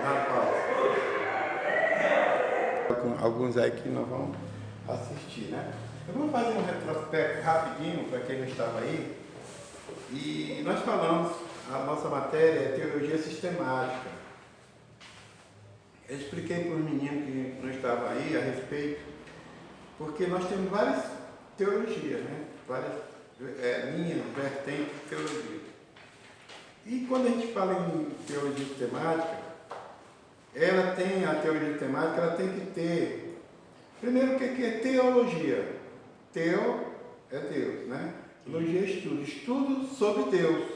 Na pausa. Com alguns aí que nós vamos assistir, né? Eu vou fazer um retrospecto rapidinho para quem não estava aí. E nós falamos, a nossa matéria é teologia sistemática. Eu expliquei para os meninos que não estavam aí a respeito, porque nós temos várias teologias, né? Várias linhas, vertentes de teologia. E quando a gente fala em teologia sistemática, a teologia sistemática, ela tem que ter, primeiro, o que é teologia? Teo é Deus, né? Teologia é estudo sobre Deus,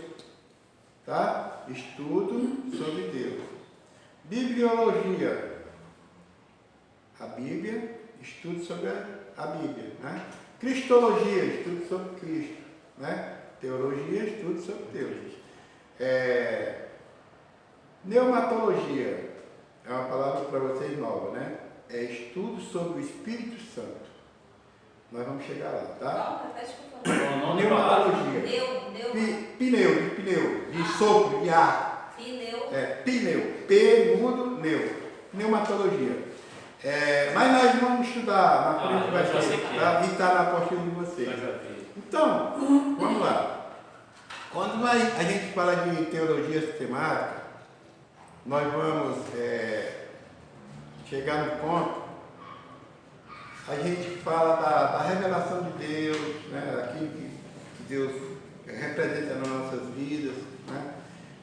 tá? Estudo sobre Deus. Bibliologia, a Bíblia, estudo sobre a Bíblia, né? Cristologia, estudo sobre Cristo, né? Teologia, estudo sobre Deus. Pneumatologia, é uma palavra para vocês nova, né? É estudo sobre o Espírito Santo. Nós vamos chegar lá, tá? Pneumatologia. Pneu, de sopro, de ar. Pneu. P mudo, neu. Pneumatologia. Mas nós vamos estudar, na frente vai ter, tá? E está na apostila de vocês. Então, vamos lá. Quando a gente fala de teologia sistemática, nós vamos chegar no ponto, a gente fala da revelação de Deus, né? Aquilo que Deus representa nas nossas vidas, né?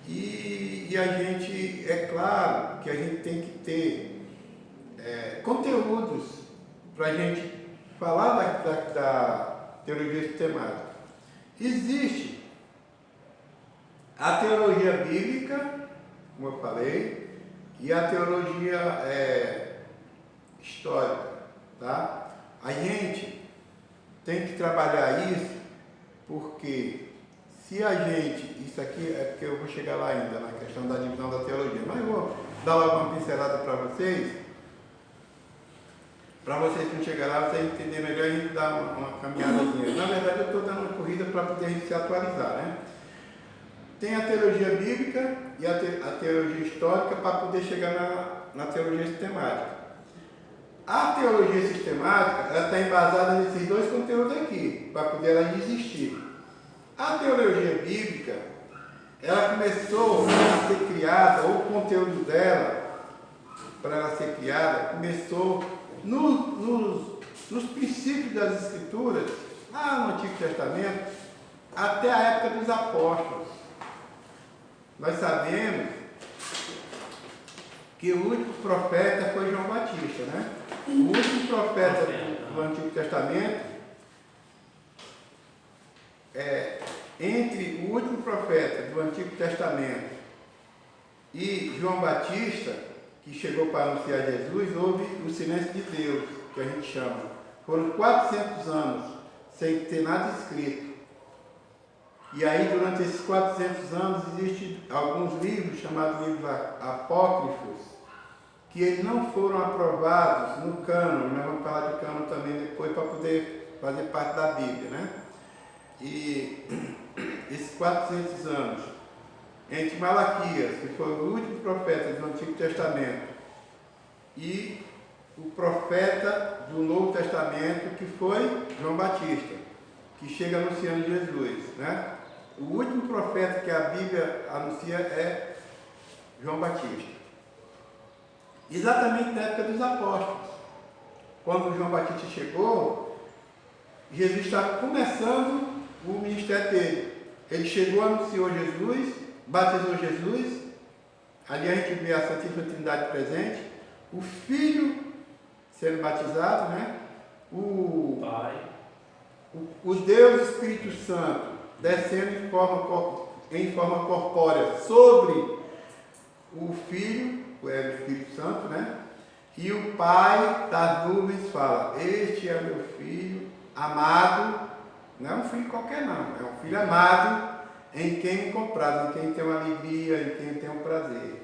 E a gente, é claro que a gente tem que ter conteúdos para a gente falar da teologia sistemática. Existe a teologia bíblica, como eu falei, e a teologia histórica, tá? A gente tem que trabalhar isso porque se a gente, isso aqui é porque eu vou chegar lá ainda na questão da divisão da teologia, mas eu vou dar logo uma pincelada para vocês que não chegar lá, vocês entenderem melhor, a gente dá uma caminhadazinha. Na verdade, eu estou dando uma corrida para poder a gente se atualizar, né? Tem a teologia bíblica e a teologia histórica para poder chegar na teologia sistemática. A teologia sistemática está embasada nesses dois conteúdos aqui, para poder ela existir. A teologia bíblica, ela começou a ser criada, ou o conteúdo dela, para ela ser criada, começou nos princípios das Escrituras, lá no Antigo Testamento, até a época dos apóstolos. Nós sabemos que o último profeta foi João Batista, né? O último profeta do Antigo Testamento, entre o último profeta do Antigo Testamento e João Batista, que chegou para anunciar Jesus, houve o silêncio de Deus, que a gente chama. Foram 400 anos sem ter nada escrito. E aí, durante esses 400 anos, existem alguns livros, chamados livros apócrifos, que eles não foram aprovados no cânon. Nós vamos falar de cânon também depois, para poder fazer parte da Bíblia, né? E esses 400 anos, entre Malaquias, que foi o último profeta do Antigo Testamento, e o profeta do Novo Testamento, que foi João Batista, que chega anunciando Jesus, né? O último profeta que a Bíblia anuncia é João Batista. Exatamente na época dos apóstolos. Quando João Batista chegou, Jesus estava começando o ministério dele. Ele chegou, anunciou Jesus, batizou Jesus. Ali a gente vê a Santíssima Trindade presente. O Filho sendo batizado, né? O Deus Espírito Santo descendo em forma corpórea sobre o Filho, o Espírito Santo, né? E o Pai das nuvens fala: este é meu Filho amado. Não é um filho qualquer não, é um filho amado, em quem me comprazo, em quem tem uma alegria, em quem tem um prazer.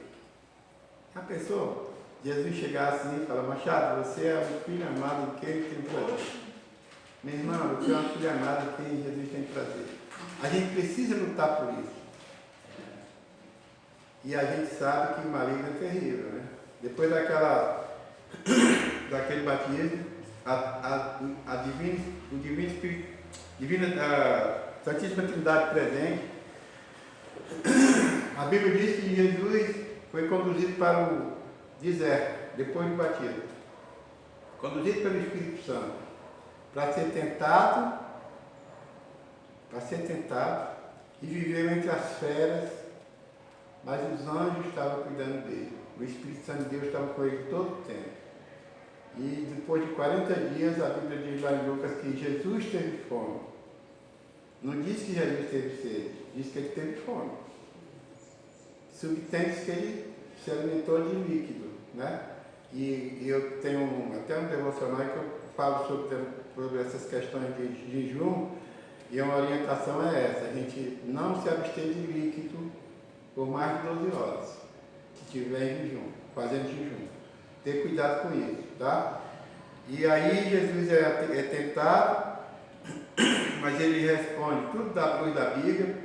A pessoa, Jesus chegar assim e falar: Machado, você é um filho amado em quem tem prazer. Minha irmã, você é um filho amado em quem Jesus tem prazer. A gente precisa lutar por isso. E a gente sabe que o maligno é terrível, né? Depois daquele batismo, a Santíssima Trindade presente, a Bíblia diz que Jesus foi conduzido para o deserto, depois do batismo. Conduzido pelo Espírito Santo, para ser tentado e viveu entre as feras, mas os anjos estavam cuidando dele. O Espírito Santo de Deus estava com ele todo o tempo. E depois de 40 dias, a Bíblia diz lá em Lucas que Jesus teve fome. Não diz que Jesus teve sede, diz que ele teve fome. Subtende-se que ele se alimentou de líquido, né? E eu tenho até um devocional que eu falo sobre essas questões de jejum, e uma orientação é essa: a gente não se abster de líquido por mais de 12 horas, se estiver em jejum, fazendo jejum. Ter cuidado com isso, tá? E aí Jesus é tentado, mas ele responde tudo da luz da Bíblia,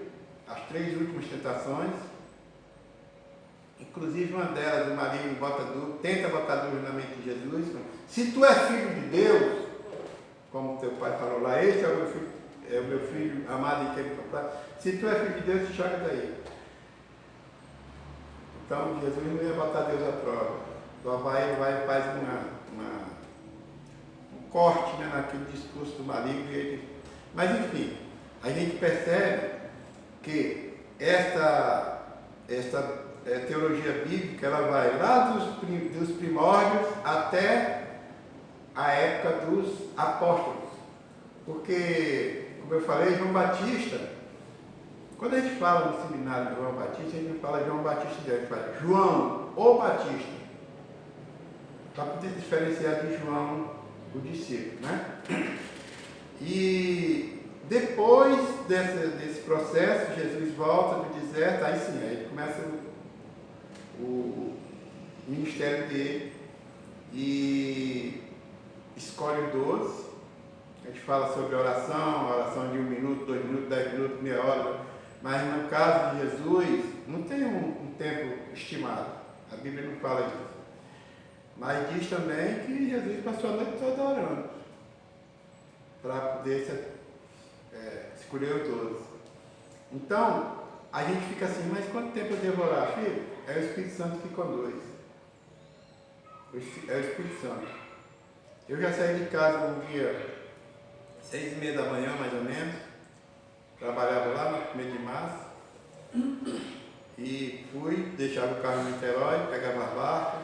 as 3 últimas tentações. Inclusive uma delas, o maligno tenta botar dúvida na mente de Jesus. Se tu és filho de Deus, como teu pai falou lá, este é o meu filho amado em quem me comprar. Se tu és filho de Deus, te joga daí. Então Jesus não ia botar Deus à prova. Só vai e faz um corte, né, naquele discurso do maligno. Mas enfim, a gente percebe que esta teologia bíblica, ela vai lá dos primórdios até a época dos apóstolos. Porque, como eu falei, João Batista, quando a gente fala no seminário de João Batista, a gente não fala João Batista, a gente fala João o Batista, para poder diferenciar de João o discípulo, né? E depois desse processo, Jesus volta do deserto, aí sim, aí começa o ministério dele e escolhe os 12. A gente fala sobre oração de 1 minuto, 2 minutos, 10 minutos, meia hora, mas no caso de Jesus não tem um tempo estimado, a Bíblia não fala disso, mas diz também que Jesus passou a noite toda orando para poder escolher os 12. Então a gente fica assim, mas quanto tempo eu devo orar, filho? É o Espírito Santo que conduz. É o Espírito Santo. Eu já saí de casa um dia, 6h30 da manhã, mais ou menos. Trabalhava lá no 1º de março. E fui, deixava o carro em Niterói, pegava a barca,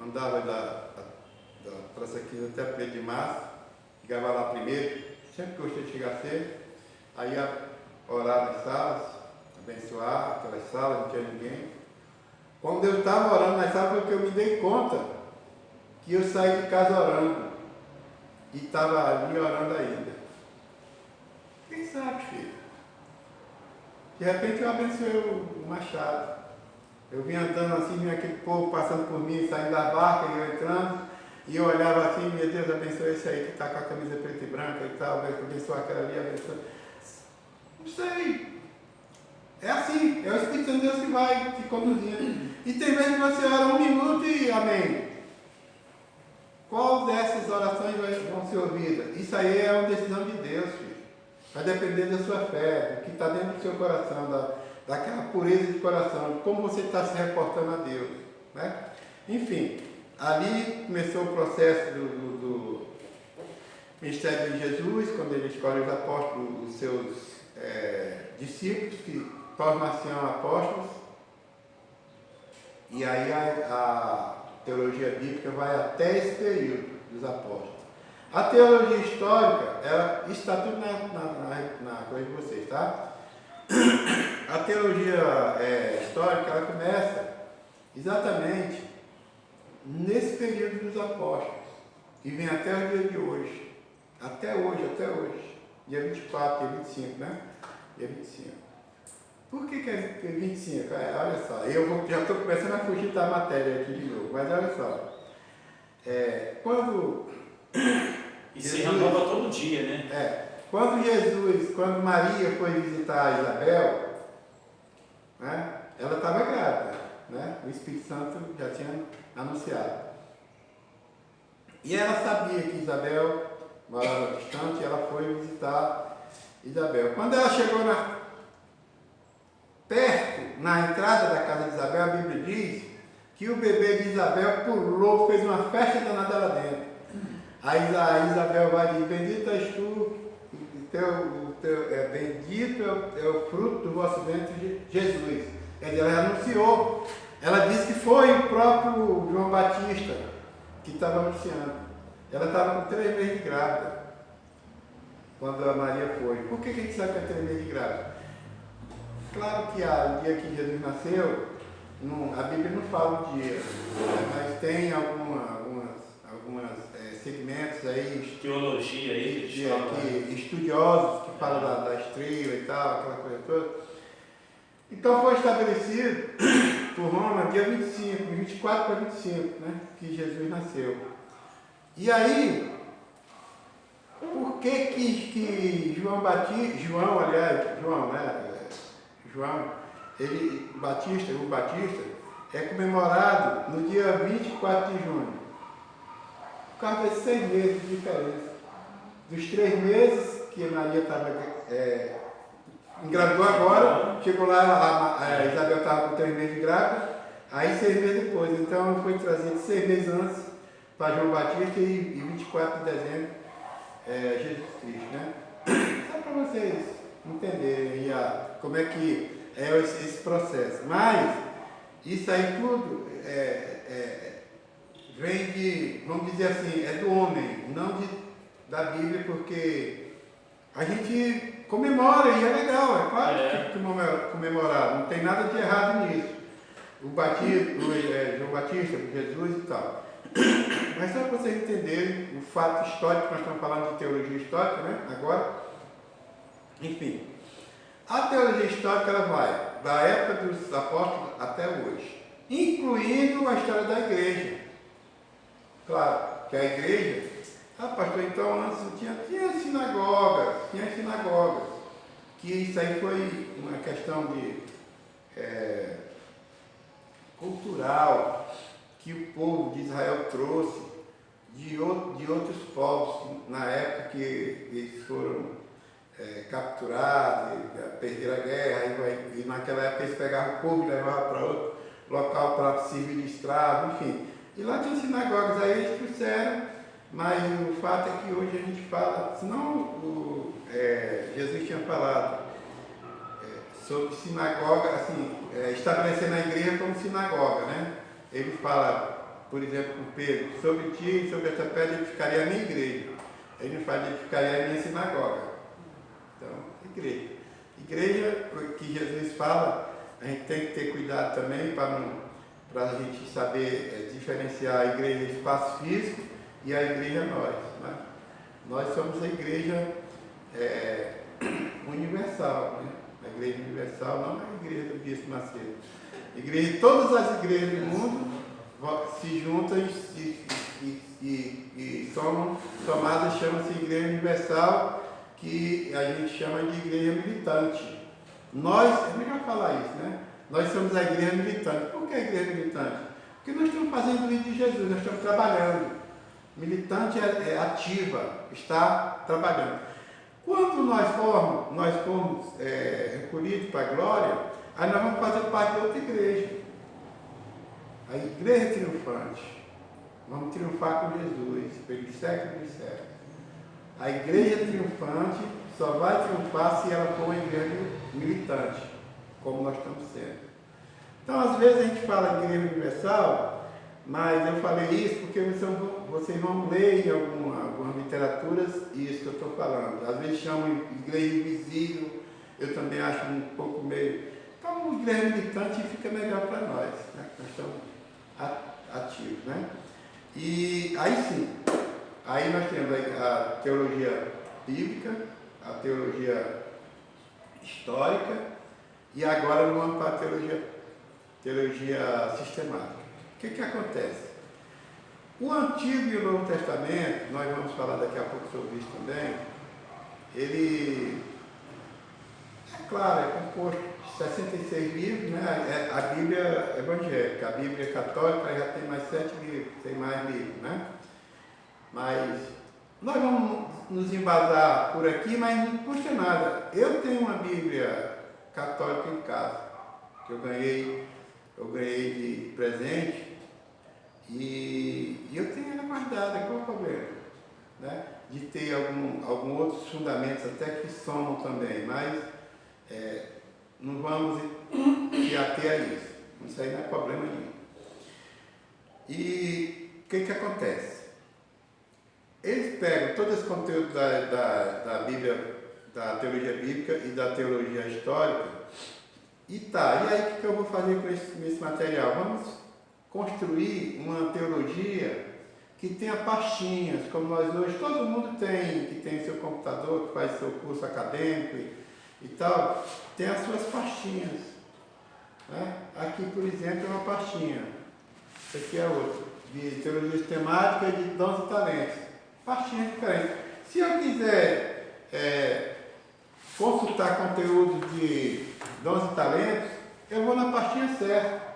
andava da Praça 15 até 1º de março, chegava lá primeiro, sempre gostei de chegar cedo. Aí ia orar nas salas, abençoar aquelas salas, não tinha ninguém. Quando eu estava orando nas salas, foi que eu me dei conta que eu saí de casa orando e estava ali orando ainda. Quem sabe, filho? De repente eu abençoei o machado. Eu vinha andando assim, vinha aquele povo passando por mim, saindo da barca e eu entrando, e eu olhava assim, meu Deus, abençoe esse aí que está com a camisa preta e branca e tal, abençoe aquela ali, abençoe. Não sei. É assim, é o Espírito Santo de Deus que vai te conduzindo. E tem vezes que você ora 1 minuto e amém. Qual dessas orações vão ser ouvidas? Isso aí é uma decisão de Deus, filho. Vai depender da sua fé, do que está dentro do seu coração, daquela pureza de coração, de como você está se reportando a Deus, né? Enfim, ali começou o processo do ministério de Jesus, quando ele escolhe os apóstolos, os seus discípulos, que tornam-se apóstolos. E aí a teologia bíblica vai até esse período dos apóstolos. A teologia histórica, ela está tudo na coisa de vocês, tá? A teologia histórica, ela começa exatamente nesse período dos apóstolos e vem até o dia de hoje. Até hoje. Dia 24, dia 25, né? Dia 25. Por que é 25? Olha só, já estou começando a fugir da matéria aqui de novo, mas olha só. Quando E se renova todo dia, né? Quando Maria foi visitar Isabel, né? ela estava grávida, né? O Espírito Santo já tinha anunciado. E ela sabia que Isabel morava distante, ela foi visitar Isabel. Quando ela chegou perto, na entrada da casa de Isabel, a Bíblia diz que o bebê de Isabel pulou, fez uma festa danada lá dentro. Aí Isabel vai dizer, bendito és tu, bendito é o fruto do vosso ventre, Jesus. Ela anunciou, ela disse que foi o próprio João Batista que estava anunciando. Ela estava com 3 meses de grávida, quando a Maria foi. Por que a gente sabe que é 3 meses de grávida? Claro que o dia que Jesus nasceu, a Bíblia não fala o dia, mas tem alguns segmentos aí, teologia aí, estudiosos que falam da estrela e tal, aquela coisa toda. Então foi estabelecido por Roma dia 24 para 25, né, que Jesus nasceu. E aí, por que João, o Batista, é comemorado no dia 24 de junho? Por causa desses 6 meses de diferença. Dos 3 meses que Maria estava engravidou agora, chegou lá, a Isabel estava com 3 meses de grávida, aí 6 meses depois. Então foi trazido 6 meses antes para João Batista e 24 de dezembro Jesus Cristo, né? Só para vocês entenderem como é que é esse processo. Mas isso aí tudo vem de, vamos dizer assim, é do homem, não da Bíblia, porque a gente comemora e é legal, é claro que comemorar, não tem nada de errado nisso. João Batista, Jesus e tal. Mas só para vocês entenderem o fato histórico, nós estamos falando de teologia histórica, né? Agora, enfim, a teologia histórica ela vai da época dos apóstolos até hoje, incluindo a história da igreja. Claro que a igreja, pastor, então antes tinha sinagogas, que isso aí foi uma questão de cultural, que o povo de Israel trouxe de outros povos, na época que eles foram capturados, perderam a guerra, e naquela época eles pegavam o povo e levavam para outro local para servir de escravo, enfim. E lá tinha sinagogas, aí eles trouxeram, mas o fato é que hoje a gente fala, senão Jesus tinha falado sobre sinagoga, assim, estabelecendo a igreja como sinagoga, né? Ele fala, por exemplo, com Pedro, sobre ti e sobre essa pedra edificaria a minha igreja. Ele fala, edificaria a minha sinagoga. Então, igreja. Igreja, que Jesus fala, a gente tem que ter cuidado também para a gente saber diferenciar a igreja espaço físico e a igreja nós. Né? Nós somos a igreja universal, né? A igreja universal não é a igreja do Bispo Macedo. Todas as igrejas do mundo se juntam e são somadas, chama-se Igreja Universal, que a gente chama de igreja militante. É melhor falar isso, né? Nós somos a igreja militante. Por que a igreja militante? Porque nós estamos fazendo o vídeo de Jesus, nós estamos trabalhando. Militante é ativa, está trabalhando. Quando nós formos recolhidos para a glória, aí nós vamos fazer parte de outra igreja. A igreja triunfante. Vamos triunfar com Jesus, pelos séculos dos séculos. A igreja triunfante só vai triunfar se ela for uma igreja militante, como nós estamos sendo. Então, às vezes a gente fala igreja universal, mas eu falei isso porque vocês vão ler em algumas literaturas isso que eu estou falando. Às vezes chamam igreja invisível, eu também acho um pouco meio... Então, igreja militante fica melhor para nós, né? Nós estamos ativos, né? E aí sim, aí nós temos a teologia bíblica, a teologia histórica, e agora nós vamos para a teologia sistemática. O que acontece? O Antigo e o Novo Testamento, nós vamos falar daqui a pouco sobre isso também, ele é claro, é composto de 66 livros, né? A Bíblia evangélica, a Bíblia católica já tem mais 7 livros, tem mais livros, né? Mas nós vamos nos embasar por aqui, mas não custa nada. Eu tenho uma Bíblia católica em casa, que eu ganhei de presente, e eu tenho ela guardada, qual é o problema? Né? De ter alguns outros fundamentos até que somam também, mas não vamos se ater a isso. Isso aí não é problema nenhum. E o que acontece? Eles pegam todo esse conteúdo da Bíblia, da teologia bíblica e da teologia histórica, e aí o que eu vou fazer com esse material? Vamos construir uma teologia que tenha pastinhas, como nós hoje, todo mundo tem, que tem seu computador, que faz seu curso acadêmico e tal, tem as suas pastinhas. Né? Aqui, por exemplo, é uma pastinha. Isso aqui é outra, de teologia sistemática e de dons e talentos. Pastinhas diferentes. Se eu quiser consultar conteúdo de dons e talentos, eu vou na pastinha certa.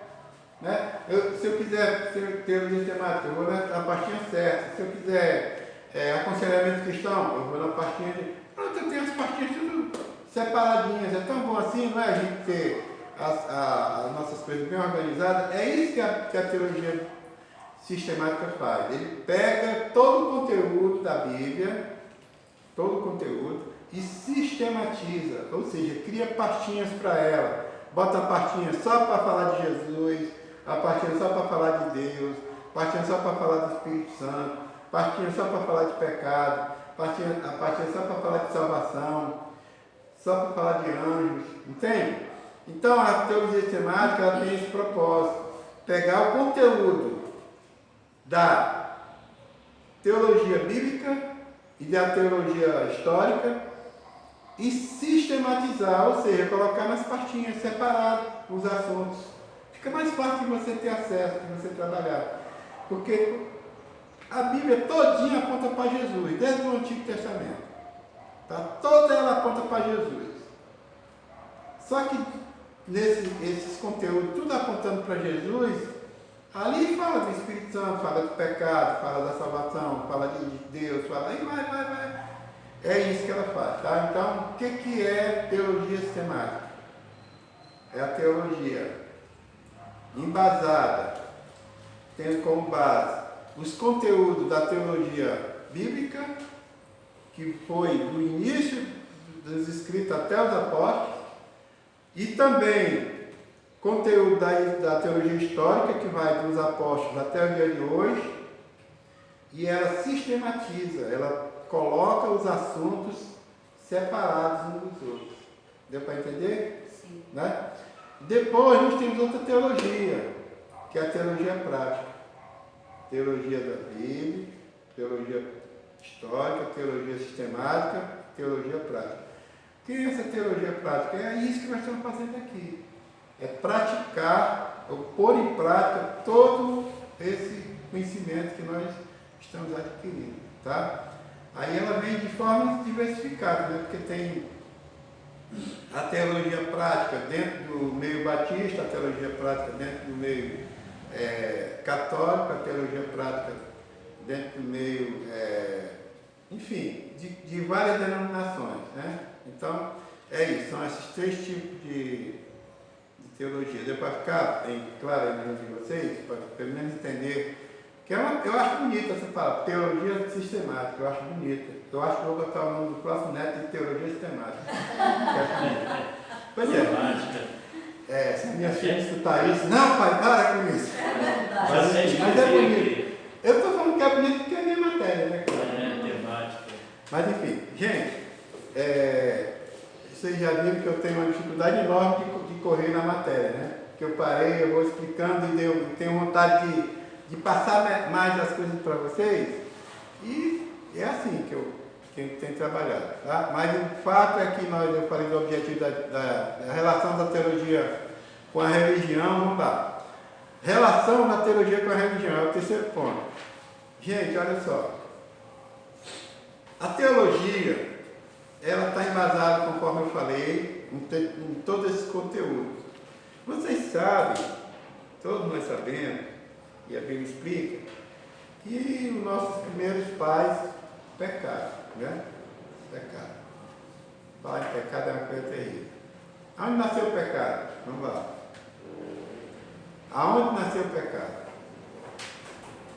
Né? Se eu quiser teologia sistemática, eu vou na pastinha certa. Se eu quiser aconselhamento cristão, eu vou na pastinha de... Pronto, eu tenho as pastinhas tudo separadinhas. É tão bom assim, não é? A gente ter as nossas coisas bem organizadas. É isso que a teologia sistemática faz. Ele pega todo o conteúdo da Bíblia, todo o conteúdo, e sistematiza, ou seja, cria pastinhas para ela. Bota a pastinha só para falar de Jesus, a pastinha só para falar de Deus, pastinha só para falar do Espírito Santo, pastinha só para falar de pecado, a pastinha só para falar de salvação, só para falar de anjos, entende? Então a teologia sistemática ela tem esse propósito, pegar o conteúdo da teologia bíblica e da teologia histórica e sistematizar, ou seja, colocar nas pastinhas separadas os assuntos. Fica mais fácil de você ter acesso, de você trabalhar. Porque a Bíblia todinha aponta para Jesus, desde o Antigo Testamento. Tá? Toda ela aponta para Jesus. Só que esses conteúdos, tudo apontando para Jesus, ali fala do Espírito Santo, fala do pecado, fala da salvação, fala de Deus, fala, aí vai. É isso que ela faz, tá? Então, o que é teologia sistemática? É a teologia embasada, tendo como base os conteúdos da teologia bíblica, que foi do início dos escritos até os apóstolos, e também conteúdo da teologia histórica, que vai dos apóstolos até o dia de hoje, e ela sistematiza, ela coloca os assuntos separados uns dos outros. Deu para entender? Sim. Né? Depois nós temos outra teologia, que é a teologia prática. Teologia da Bíblia, teologia histórica, teologia sistemática, teologia prática. O que é essa teologia prática? É isso que nós estamos fazendo aqui. É praticar, ou pôr em prática todo esse conhecimento que nós estamos adquirindo. Tá? Aí ela vem de forma diversificada, né? Porque tem a teologia prática dentro do meio batista, a teologia prática dentro do meio católico, a teologia prática dentro do meio, enfim, de várias denominações. Né? Então, é isso, são esses 3 tipos de teologia. Deu para ficar bem claro aí na de vocês, para pelo menos entender. Que eu acho bonita essa palavra, teologia sistemática, eu acho bonita. Eu acho que vou botar o nome do próximo neto de teologia sistemática. Pois é. Se minha filha escutar isso, não pai, para com isso. Mas é bonito. Eu estou falando que é bonito porque é a minha matéria, né? Temática. Mas enfim, gente, vocês já viram que eu tenho uma dificuldade enorme de correr na matéria, né? Que eu parei, eu vou explicando e tenho vontade de passar mais as coisas para vocês, e é assim que eu tenho trabalhado. Tá? Mas o fato é que eu falei do objetivo da relação da teologia com a religião, vamos lá. Relação da teologia com a religião, é o terceiro ponto. Gente, olha só. A teologia, ela está embasada, conforme eu falei, em todos esses conteúdos. Vocês sabem, todos nós sabemos, e a Bíblia explica, que os nossos primeiros pais pecaram, né? Pecaram. Falar em pecado é uma coisa terrível. Aonde nasceu o pecado? Vamos lá. Aonde nasceu o pecado?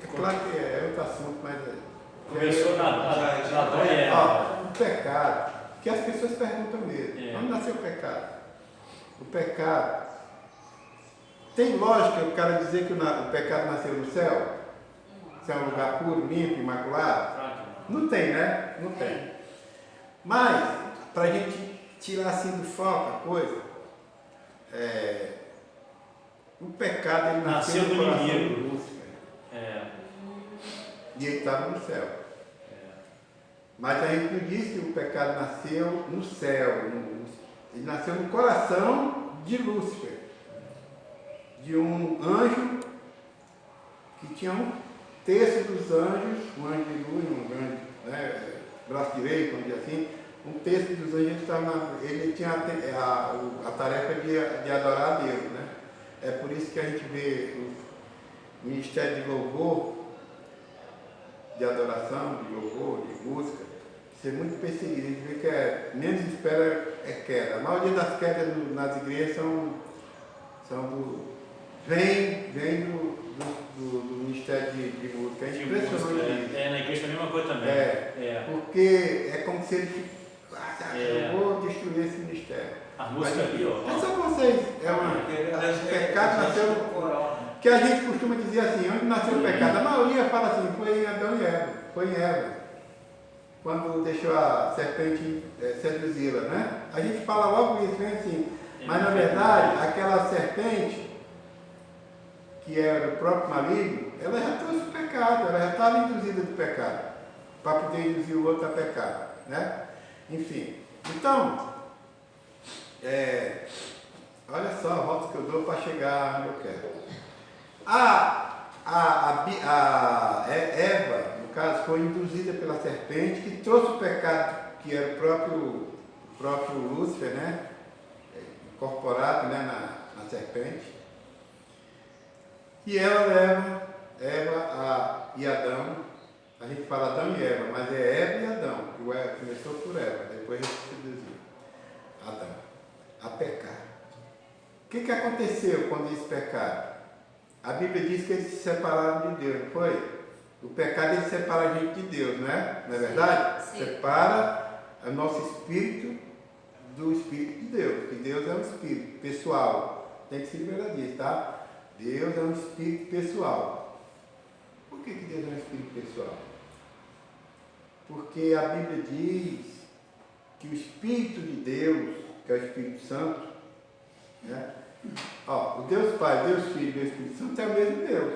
É claro que é outro assunto, mas... Começou na Adão e Eva. O pecado, que as pessoas perguntam mesmo. Onde nasceu o pecado? O pecado... Tem lógica o cara dizer que o pecado nasceu no céu? Se é um lugar puro, limpo, imaculado? Não tem, né? Não tem. Mas, para a gente tirar assim do foco a coisa, o pecado ele nasceu no coração de Lúcifer. E ele estava no céu. Mas a gente não diz que o pecado nasceu no céu. Ele nasceu no coração de Lúcifer. De um anjo que tinha um terço dos anjos, um anjo de luz, um anjo, né, braço direito, vamos dizer assim, um terço dos anjos ele tinha a tarefa de adorar a Deus, né? É por isso que a gente vê o ministério de louvor, de adoração, de louvor, de música, ser muito perseguido. A gente vê que menos espera é queda. A maioria das quedas nas igrejas vem do ministério de música. É impressionante isso. Na igreja é a mesma coisa também. Porque é como se ele eu vou destruir esse ministério. A música ali, ó. É só vocês. O pecado nasceu. Que a gente costuma dizer assim, onde nasceu o pecado? A maioria fala assim, foi em Adão e Eva. Foi em Eva. Quando deixou a serpente seduzi-la, né? A gente fala logo isso, vem assim. Mas na verdade, aquela serpente, que era o próprio maligno, ela já trouxe o pecado, ela já estava induzida do pecado, para poder induzir o outro a pecar, né? Enfim, então, olha só a volta que eu dou para chegar onde eu quero. Eva, no caso, foi induzida pela serpente, que trouxe o pecado, que era o próprio Lúcifer, né? Incorporado, né, na serpente. E ela leva Eva e Adão, a gente fala Adão e Eva, mas é Eva e Adão, que o Eva começou por Eva, depois a gente seduziu Adão, a pecar. O que aconteceu quando eles pecaram? A Bíblia diz que eles se separaram de Deus, não foi? O pecado ele separa a gente de Deus, né? Não é verdade? Sim. Separa o nosso espírito do Espírito de Deus, que Deus é um espírito pessoal, tem que se lembrar disso, tá? Deus é um espírito pessoal. Por que Deus é um espírito pessoal? Porque a Bíblia diz que o Espírito de Deus, que é o Espírito Santo, né? O Deus Pai, Deus Filho e Deus Espírito Santo é o mesmo Deus.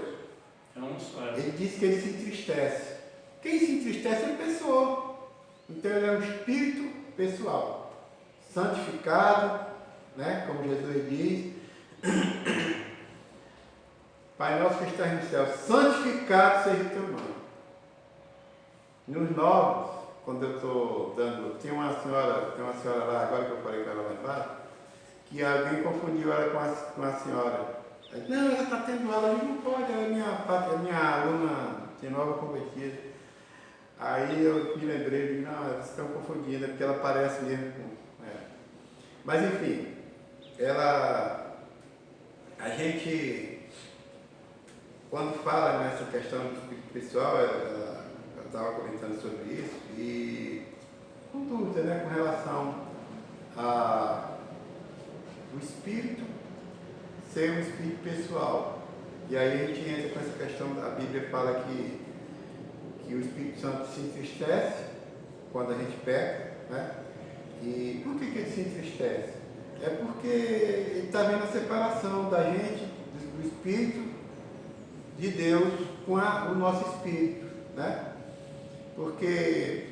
Ele diz que ele se entristece. Quem se entristece é a pessoa. Então ele é um espírito pessoal, santificado, né? Como Jesus diz. Pai nosso que estás no céu, santificado seja o teu nome. Nos novos, quando eu estou dando, tem uma senhora lá, agora que eu falei com ela lá embaixo, que alguém confundiu ela com a senhora. Não, ela está tendo aula, não pode, ela é minha aluna de nova convertida. Aí eu me lembrei, digo, não, elas estão confundindo, porque ela parece mesmo com ela. Mas enfim, a gente, quando fala nessa questão do espírito pessoal, ela estava comentando sobre isso, e com dúvida, né, com relação ao espírito ser um espírito pessoal. E aí a gente entra com essa questão, a Bíblia fala que o Espírito Santo se entristece quando a gente peca, né? E por que ele se entristece? É porque ele está vendo a separação da gente, do Espírito de Deus com o nosso Espírito, né? Porque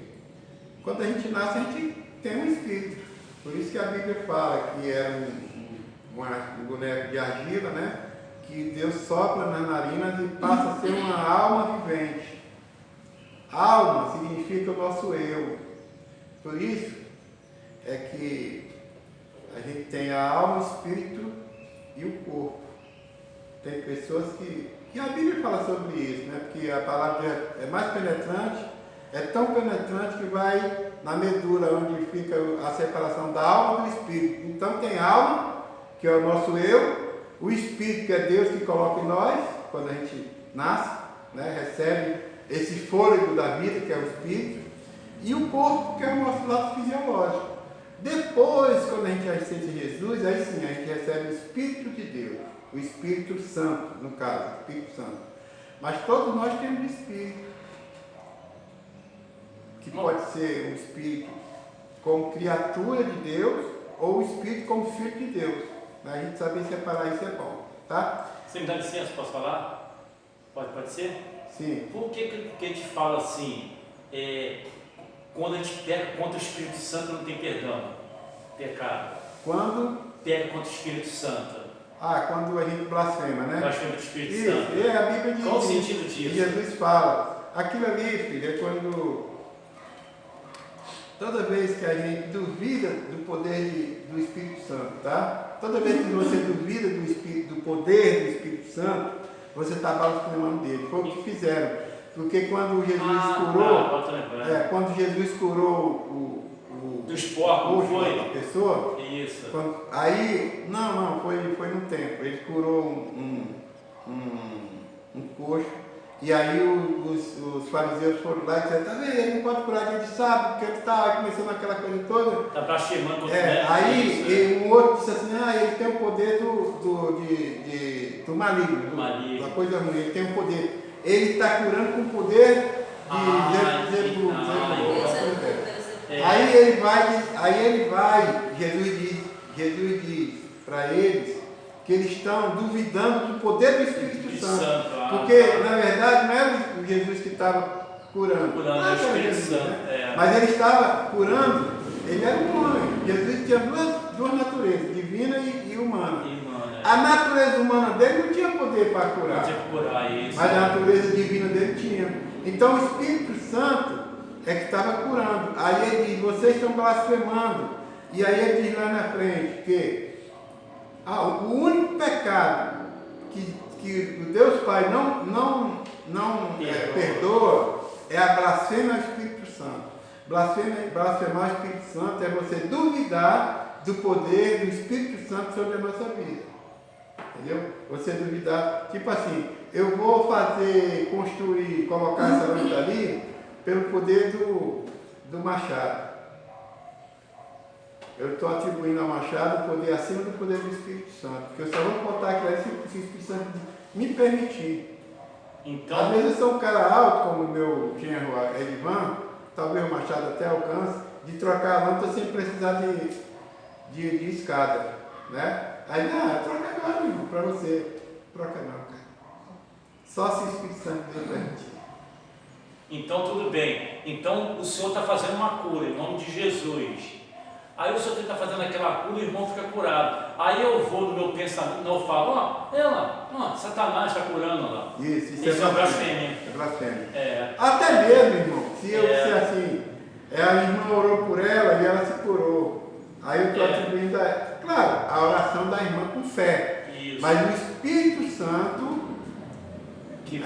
quando a gente nasce, a gente tem um Espírito. Por isso que a Bíblia fala que é um boneco de argila, né? Que Deus sopra nas narinas e passa a ser uma alma vivente. Alma significa o nosso eu. Por isso é que A gente tem a alma, o espírito e o corpo. Tem pessoas que... E a Bíblia fala sobre isso, né? Porque a palavra é mais penetrante, é tão penetrante que vai na medula, onde fica a separação da alma e do espírito. Então tem a alma, que é o nosso eu, o espírito, que é Deus que coloca em nós, quando a gente nasce, né? Recebe esse fôlego da vida, que é o espírito, e o corpo, que é o nosso lado fisiológico. Depois, quando a gente aceita Jesus, aí sim a gente recebe o Espírito de Deus, o Espírito Santo, no caso, o Espírito Santo. Mas todos nós temos um Espírito, que pode ser um Espírito como criatura de Deus, ou o Espírito como Filho de Deus. A gente saber separar isso é bom, tá? Você me dá licença, posso falar? Pode ser? Sim. Por que a gente fala assim, quando a gente peca contra o Espírito Santo não tem perdão? Pecado. Quando? Peca contra o Espírito Santo. Quando a gente blasfema, né? Blasfema do Espírito isso, Santo. A Bíblia diz. Qual o sentido disso? Jesus fala. Aquilo ali, filho, é quando... Toda vez que a gente duvida do poder do Espírito Santo, tá? Toda vez que você duvida do poder do Espírito Santo, você está blasfemando dele. Foi o que fizeram. Porque quando Jesus curou... quando Jesus curou dos porcos, foi? A pessoa. Isso. Aí, foi no templo. Ele curou um coxo. E aí os fariseus foram lá e disseram, tá vendo, ele não pode curar dia de sábado, porque ele está começando aquela coisa toda. Está blasfemando. Aí um outro disse assim, ele tem o poder do maligno, da coisa ruim, ele tem o poder. Ele está curando com o poder de Zebul. Aí ele vai, Jesus diz para eles que eles estão duvidando do poder do Espírito Santo. Porque, na verdade, não era o Jesus que estava curando. O Espírito Santo. Né? Mas ele estava curando, ele era um homem. Jesus tinha duas naturezas, divina e humana. A natureza humana dele não tinha poder para curar. Não tinha que curar isso. Mas a natureza divina dele tinha. Então o Espírito Santo é que estava curando. Aí ele diz, vocês estão blasfemando. E aí ele diz lá na frente que o único pecado que o Deus Pai não perdoa é a blasfêmia ao Espírito Santo. Blasfemar ao Espírito Santo é você duvidar do poder do Espírito Santo sobre a nossa vida. Entendeu? Você duvidar, tipo assim, eu vou construir, colocar essa lâmpada ali pelo poder do machado. Eu estou atribuindo ao machado o poder acima do poder do Espírito Santo. Porque eu só vou botar aquilo aí se o Espírito Santo me permitir. Então, às vezes eu sou um cara alto, como o meu genro Edivan, talvez o machado até alcance, de trocar a lâmpada sem precisar de escada. Né? Aí, troca agora, meu irmão, para você. Troca não, cara. Só se o Espírito Santo me permitir. Então, tudo bem. Então, o Senhor está fazendo uma cura em nome de Jesus. Aí o Senhor está fazendo aquela cura e o irmão fica curado. Aí eu vou no meu pensamento, eu falo, Satanás está curando lá. Isso é blasfêmia. É blasfêmia. Até mesmo, irmão, se assim, a irmã orou por ela e ela se curou. Aí eu estou atribuindo, claro, a oração da irmã com fé. Isso. Mas o Espírito Santo que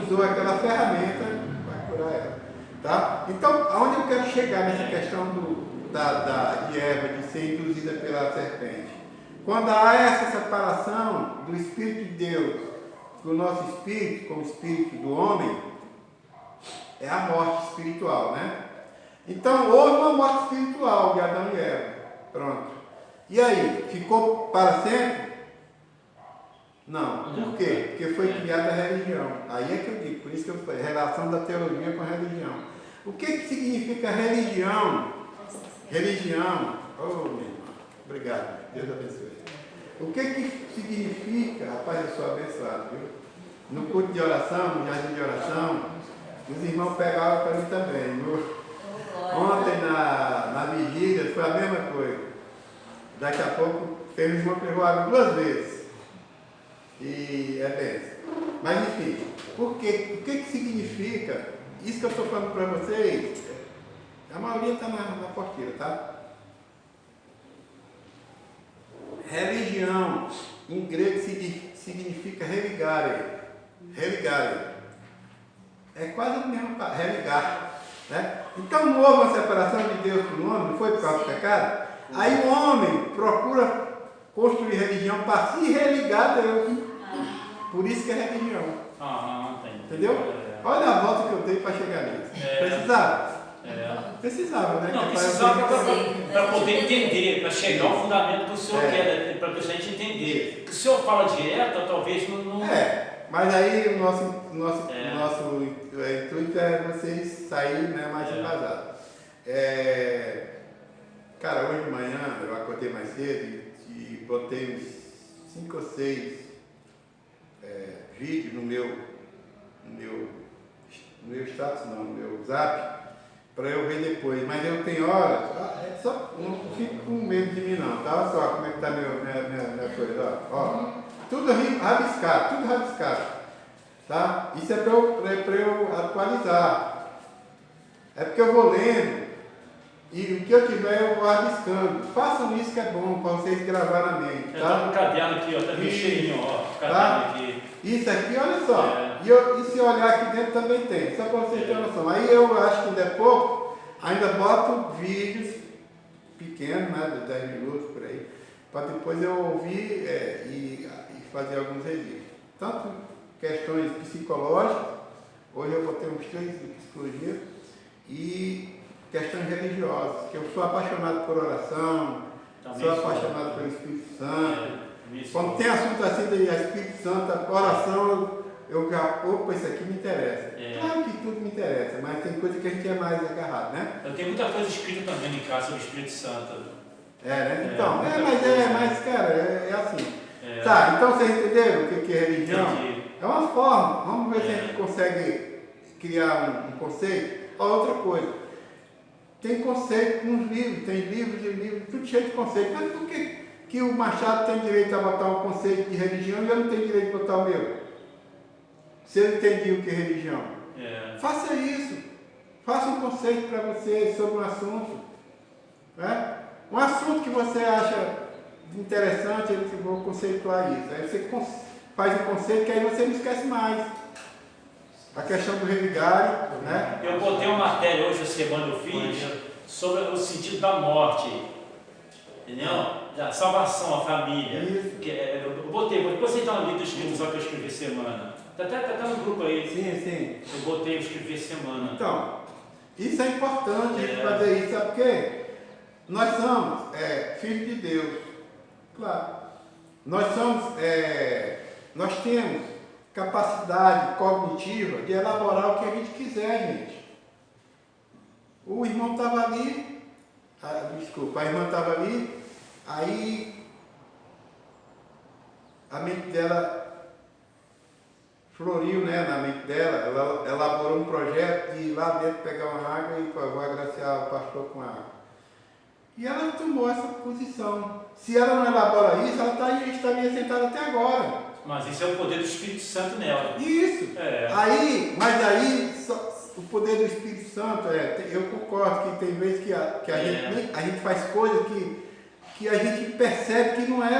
usou aquela ferramenta para curar ela. Tá? Então, aonde eu quero chegar nessa questão de Eva, de ser induzida pela serpente? Quando há essa separação do Espírito de Deus, do nosso espírito, com o espírito do homem, é a morte espiritual, né? Então, houve uma morte espiritual de Adão e Eva. Pronto. E aí, ficou para sempre? Não. Por quê? Porque foi criada a religião. Aí é que eu digo, por isso que eu falei, relação da teologia com a religião. O que significa religião? Religião, meu irmão, obrigado, Deus abençoe. O que significa, rapaz, eu sou abençoado, viu? No culto de oração, no jardim de oração, os irmãos pegavam para mim também, viu? Ontem na vigília foi a mesma coisa. Daqui a pouco, tem um irmão que pegou água 2 vezes. E é bem. Mas enfim, o que significa? Isso que eu estou falando para vocês, a maioria está na porteira, tá? Religião, em grego, significa religare. Religare. É quase a mesma palavra, religar. Né? Então não houve uma separação de Deus para o homem, não foi por causa do pecado? Aí o homem procura construir religião para se religar a Deus. Por isso que é religião. Entendeu? Olha a volta que eu dei para chegar nisso. Precisava? Precisava, né? Não, precisava para poder entender, para chegar ao fundamento do senhor quer, para a gente entender. O senhor fala direto, talvez não. Mas aí o nosso intuito é vocês saírem, né, mais embasados. Cara, hoje de manhã eu acordei mais cedo e botei uns 5 ou 6 vídeos no meu status, não, no meu zap, para eu ver depois. Mas eu tenho horas, só não fico com medo de mim não, tá? Olha só como é que tá minha coisa, ó. Tudo rabiscado, tá? Isso é para eu atualizar. É porque eu vou lendo e o que eu tiver eu vou rabiscando. Façam isso que é bom para vocês gravar na mente, tá? Tá no caderno aqui, ó, tá bem cheinho, ó, caderno aqui. Isso aqui, olha só. E se olhar aqui dentro também tem, só para vocês terem noção. Aí eu acho que ainda é pouco, ainda boto vídeos pequenos, né, de 10 minutos por aí, para depois eu ouvir e fazer alguns registros. Tanto questões psicológicas, hoje eu botei uns 3 de psicologia, e questões religiosas, que eu sou apaixonado por oração, sou apaixonado pelo Espírito Santo. Quando tem assunto assim de Espírito Santo, oração, eu já, opa, isso aqui me interessa. Claro que tudo me interessa, mas tem coisa que a gente é mais agarrado, né? Eu tenho muita coisa escrita também em casa sobre o Espírito Santo. Né? Então, mas cara, é assim. Tá, então vocês entenderam o que é religião? Entendi. É uma forma, vamos ver se a gente consegue criar um conceito. Outra coisa, tem conceito nos livros, tem livros, tudo cheio de conceito. Mas por que o Machado tem direito a botar um conceito de religião e eu não tenho direito de botar o meu? Se eu entendi o que é religião. Faça isso. Faça um conceito para você sobre um assunto. Né? Um assunto que você acha interessante, eu vou conceituar isso. Aí você faz um conceito que aí você não esquece mais. A questão do religare, né? Eu botei uma matéria hoje, essa semana eu fiz, sobre o sentido da morte. Entendeu? A salvação, a família. Isso. Eu botei, depois você dá uma lida escrito só que eu escrevi semana. Tá no grupo aí. Sim. Eu botei, eu escrevi semana. Então, isso é importante a gente fazer isso, sabe por quê? Nós somos filhos de Deus. Claro. Nós temos capacidade cognitiva de elaborar o que a gente quiser, gente. O irmão estava ali, a irmã estava ali, aí a mente dela floriu, né, na mente dela, ela elaborou um projeto de ir lá dentro pegar uma água e vou agraciar o pastor com água. E ela tomou essa posição. Se ela não elabora isso, ela estaria sentada até agora. Mas isso é o poder do Espírito Santo nela. Isso. Mas aí o poder do Espírito Santo, eu concordo que tem vezes que a gente faz coisas que a gente percebe que não é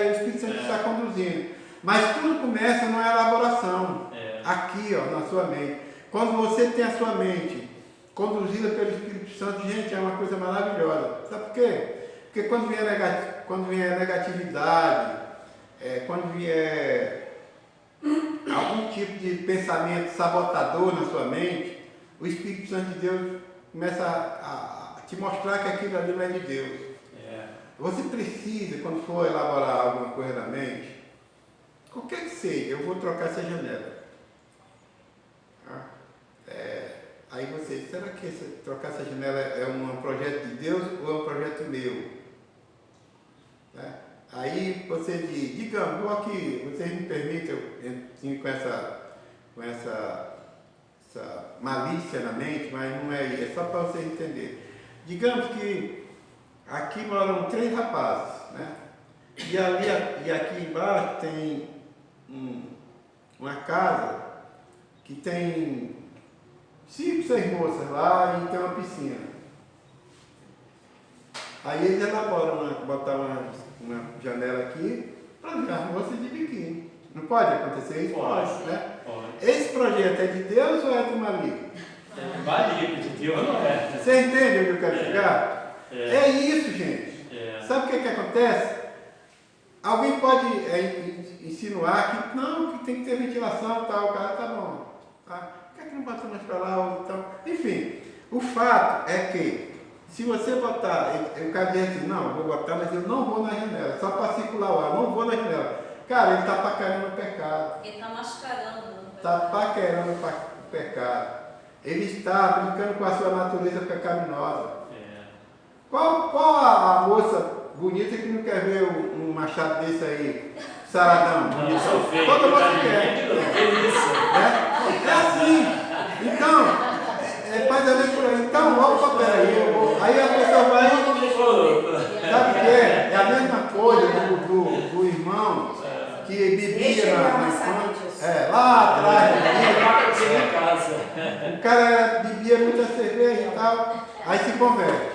o Espírito Santo que está conduzindo. Mas tudo começa numa elaboração. Aqui, ó, na sua mente. Quando você tem a sua mente conduzida pelo Espírito Santo, gente, é uma coisa maravilhosa. Sabe por quê? Porque quando vier negatividade, quando vier algum tipo de pensamento sabotador na sua mente, o Espírito Santo de Deus começa a te mostrar que aquilo ali não é de Deus. Você precisa, quando for elaborar alguma coisa na mente, qualquer que seja, eu vou trocar essa janela. Aí você, será que trocar essa janela é um projeto de Deus ou é um projeto meu? Né? Aí você diz, digamos, vou aqui, vocês me permitem, eu com essa malícia na mente, mas não é só para vocês entenderem. Digamos que aqui moram 3 rapazes, né? E aqui embaixo tem uma casa que tem 5, 6 moças lá e tem uma piscina. Aí eles elaboram, botar uma janela aqui para as moças de biquíni. Não pode acontecer isso? Pode, né? pode. Esse projeto é de Deus ou é do maligno? É maligno, de Deus não é. Você entende onde eu quero chegar? É isso, gente. Sabe o que acontece? Alguém pode insinuar que não, que tem que ter ventilação e tal. O cara tá bom. Tá? Por que não bota mais para lá? Ou então? Enfim, o fato é que se você botar, o cara diz assim, não, eu vou botar, mas eu não vou na janela, só para circular o ar, não vou na janela. Cara, ele está paquerando o pecado. Ele está mascarando. Está paquerando o pecado. Ele está brincando com a sua natureza pecaminosa. Qual a moça bonita que não quer ver um machado desse aí, saradão? Não, sou feio. Toda moça quer. É assim. Então, faz a ver por aí. Então, opa, peraí. Aí a pessoa vai. Sabe o que é? É a mesma coisa do irmão que bebia na infância. Lá atrás. O cara bebia muita cerveja e tal. Aí se converte.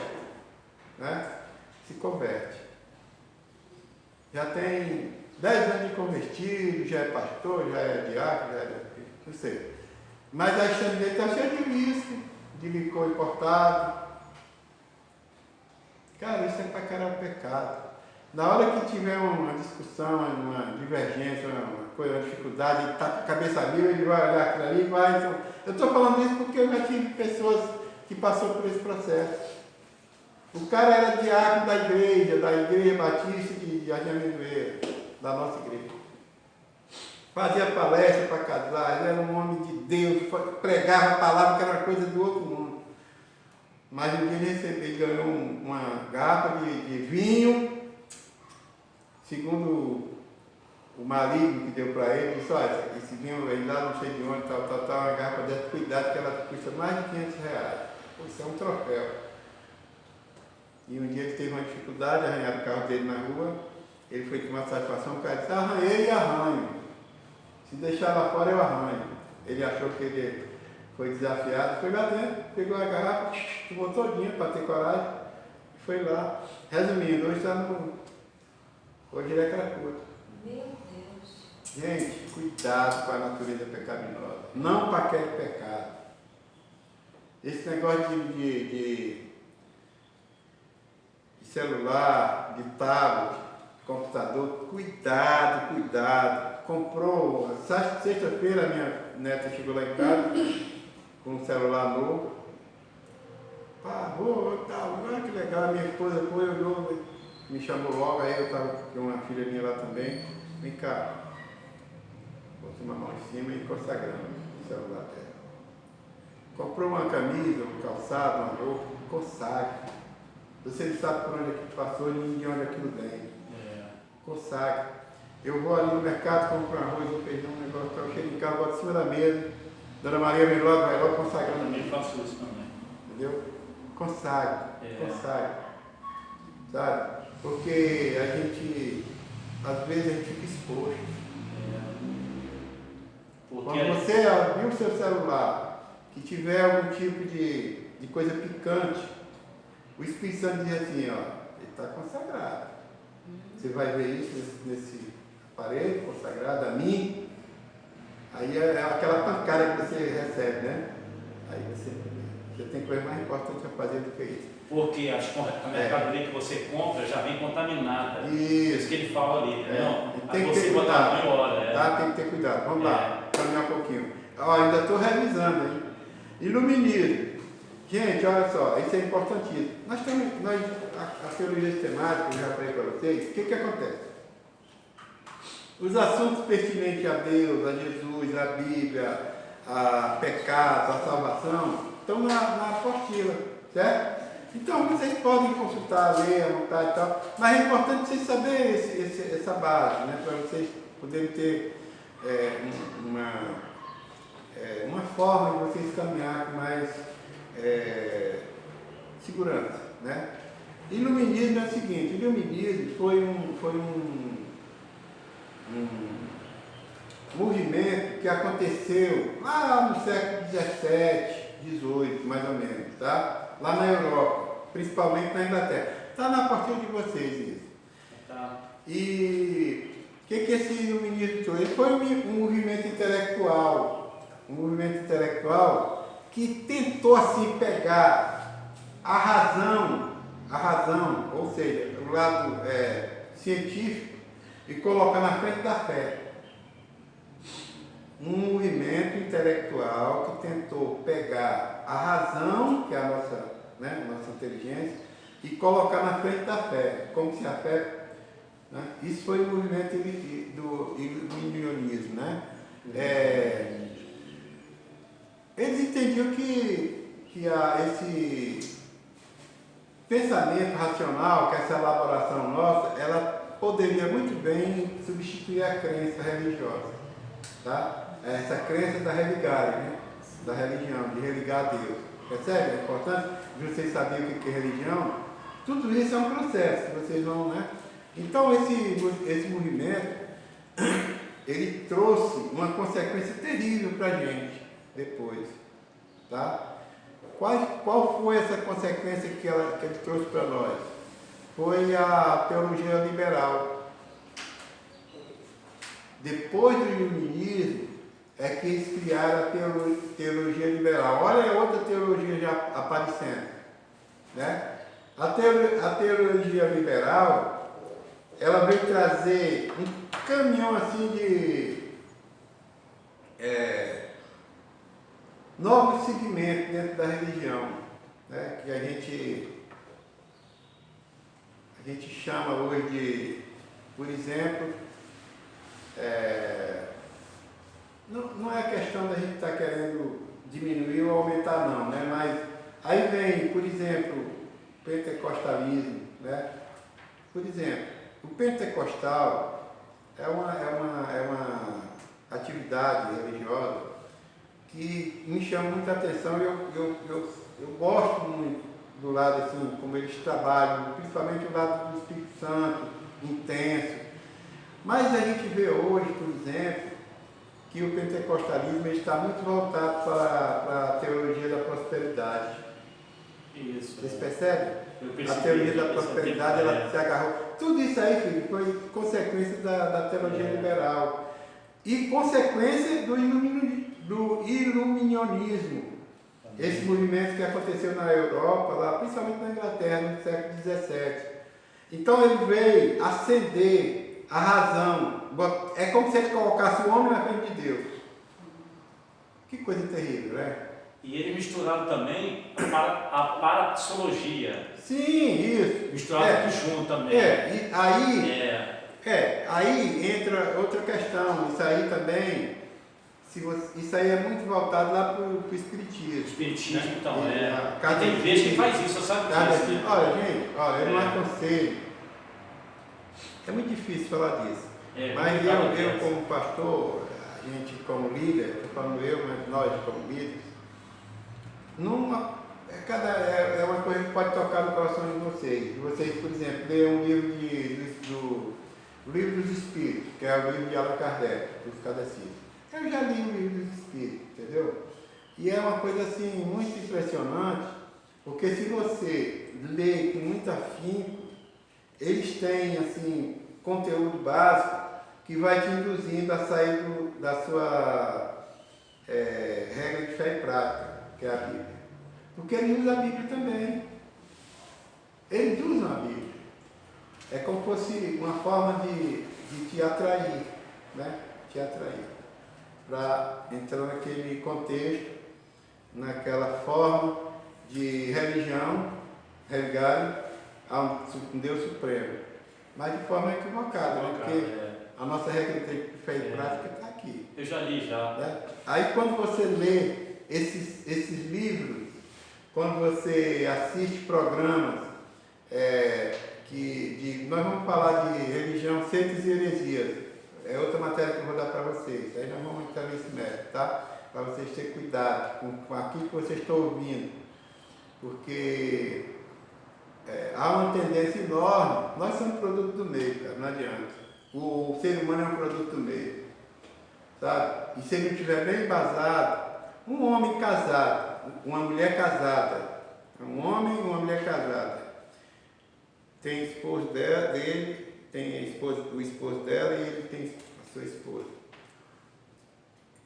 Né? Se converte. Já tem 10 anos de convertido, já é pastor, já é diácono, já é. Não sei. Mas a estante dele está cheia de whisky, de licor importado. Cara, isso é para caramba pecado. Na hora que tiver uma discussão, uma divergência, uma coisa, uma dificuldade, ele está com a cabeça mil, ele vai olhar aquilo ali e vai. Então, eu estou falando isso porque eu já tive pessoas que passaram por esse processo. O cara era diácono da igreja Batista de Amendoeira, da nossa igreja. Fazia palestra para casar, ele era um homem de Deus, pregava a palavra que era uma coisa do outro mundo. Mas um dia ele ganhou uma garrafa de vinho, segundo o maligno que deu para ele, disse, olha, esse vinho aí lá não sei de onde, uma garrafa dessa, cuidado que ela custa mais de R$500. Isso é um troféu. E um dia ele teve uma dificuldade, arranharam o carro dele na rua, ele foi tomar satisfação, o cara disse, arranhei e arranho. Se deixar lá fora eu arranho. Ele achou que ele foi desafiado, foi lá dentro, pegou a garrafa, tomou todinha para ter coragem, e foi lá. Resumindo, hoje ele é cracudo. Meu Deus. Gente, cuidado com a natureza pecaminosa. Não paquere o pecado. Esse negócio de celular, de tablet, computador, cuidado. Comprou, sexta-feira a minha neta chegou lá em casa com um celular novo. Olha que legal, a minha esposa foi, olhou, me chamou logo, aí eu estava com uma filha minha lá também. Vem cá, botei uma mão em cima e consagrando o celular dela. Comprou uma camisa, um calçado, uma roupa, consagre. Você não sabe por onde aquilo passou, nem de onde aquilo vem. Consagre. Eu vou ali no mercado, compro um arroz, um feijão, um negócio, eu chego em casa, boto em cima da mesa. Dona Maria Melode vai logo consagrando. Eu também faço isso também. Entendeu? Consagre. Sabe? Porque a gente, às vezes, a gente fica exposto. Quando você abrir o seu celular, que tiver algum tipo de coisa picante, o Espírito Santo diz assim, ó, ele está consagrado. Você vai ver isso nesse aparelho consagrado a mim. Aí é aquela pancada que você recebe, né? Aí você tem coisa mais importante a fazer do que isso. Porque a mercadoria que você compra já vem contaminada. Isso que ele fala ali, né? Tem que você ter botar cuidado. hora. Tá? Tem que ter cuidado. Vamos lá, caminhar um pouquinho. Ó, ainda estou revisando, hein? Iluminismo. Gente, olha só, isso é importantíssimo. A teologia sistemática, eu já falei para vocês, o que acontece? Os assuntos pertinentes a Deus, a Jesus, a Bíblia, a pecado, a salvação, estão na apostila, certo? Então vocês podem consultar, ler, anotar e tal, mas é importante vocês saberem essa base, né? Para vocês poderem ter uma forma de vocês caminhar com mais segurança, né? Iluminismo é o seguinte, iluminismo foi um movimento que aconteceu lá no século XVII, XVIII, mais ou menos, tá? Lá na Europa, principalmente na Inglaterra. Está na portinha de vocês isso. Tá. E o que esse iluminismo trouxe? Ele foi um movimento intelectual. Um movimento intelectual que tentou assim pegar a razão, ou seja, o lado científico, e colocar na frente da fé. Um movimento intelectual que tentou pegar a razão, que é a nossa inteligência, e colocar na frente da fé, como se a fé... Né? Isso foi o movimento do iluminismo. Né? Eles entendiam que esse pensamento racional, que essa elaboração nossa, ela poderia muito bem substituir a crença religiosa. Tá? Essa crença da religare, né? Da religião, de religar a Deus. Percebe a importância de vocês saberem o que é religião? Tudo isso é um processo, vocês vão, né? Então esse movimento, ele trouxe uma consequência terrível para a gente depois. Tá? Qual foi essa consequência que ele trouxe para nós? Foi a teologia liberal. Depois do iluminismo, é que eles criaram a teologia liberal. Olha outra teologia já aparecendo. Né? A teologia liberal, ela veio trazer um caminhão assim de novos segmentos dentro da religião, né? Que a gente chama hoje de, por exemplo, não é questão da gente estar querendo diminuir ou aumentar não, né? Mas aí vem, por exemplo, o pentecostalismo, né? Por exemplo, o pentecostal é uma atividade religiosa que me chama muita atenção. Eu gosto muito do lado assim, como eles trabalham, principalmente o lado do Espírito Santo, intenso. Mas a gente vê hoje, por exemplo, que o pentecostalismo está muito voltado para a teologia da prosperidade. Isso. Vocês percebem? Percebi, A teoria da prosperidade, ela se agarrou. Tudo isso aí, filho, foi consequência da teologia liberal. E consequência do iluminismo. Esse movimento que aconteceu na Europa, lá, principalmente na Inglaterra, no século XVII. Então ele veio acender a razão. É como se ele colocasse o homem na frente de Deus. Que coisa terrível, né? E ele misturado também a parapsicologia. Sim, isso. Misturado junto também. E aí entra outra questão. Isso aí também, isso aí é muito voltado lá para o Espiritismo. O Espiritismo, né? Então, Cada tem igreja que faz isso, você sabe disso. Né? Olha, gente, eu não aconselho. É muito difícil falar disso. Mas eu como pastor, a gente como líder, estou falando mas nós como líderes, é uma coisa que pode tocar no coração de vocês. Vocês, por exemplo, lerem um livro o Livro dos Espíritos, que é o livro de Allan Kardec, dos Catecismos. Eu já li o Livro dos Espíritos, entendeu? E é uma coisa assim muito impressionante, porque se você lê com muito afinco, eles têm assim conteúdo básico que vai te induzindo a sair da sua regra de fé e prática, que é a Bíblia. Porque eles usam a Bíblia também. Eles usam a Bíblia. É como se fosse uma forma de te atrair, né? Te atrair. Para entrar naquele contexto, naquela forma de religião, religar a um Deus Supremo. Mas de forma equivocada, né? Porque a nossa regra de fé e prática está aqui. Eu já li, já. Né? Aí quando você lê esses livros, quando você assiste programas nós vamos falar de religião, seitas e heresias. É outra matéria que eu vou dar para vocês. Aí nós vamos entrar nesse método, tá? Para vocês terem cuidado com aquilo que vocês estão ouvindo. Porque há uma tendência enorme. Nós somos produto do meio, cara, não adianta. O ser humano é um produto do meio. Sabe? E se ele não estiver bem embasado, um homem casado, uma mulher casada, um homem e uma mulher casada, tem esposo dele, tem o esposo dela e ele tem a sua esposa.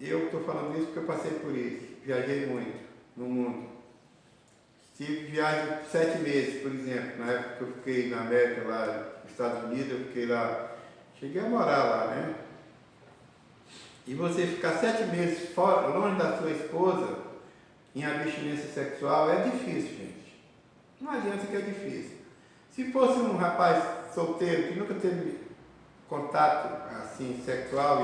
Eu estou falando isso porque eu passei por isso. Viajei muito no mundo. Tive viagem de 7 meses, por exemplo. Na época que eu fiquei na América, lá nos Estados Unidos, eu fiquei lá. Cheguei a morar lá, né? E você ficar 7 meses fora, longe da sua esposa, em abstinência sexual, é difícil, gente. Não adianta que é difícil. Se fosse um rapaz solteiro que nunca teve contato assim sexual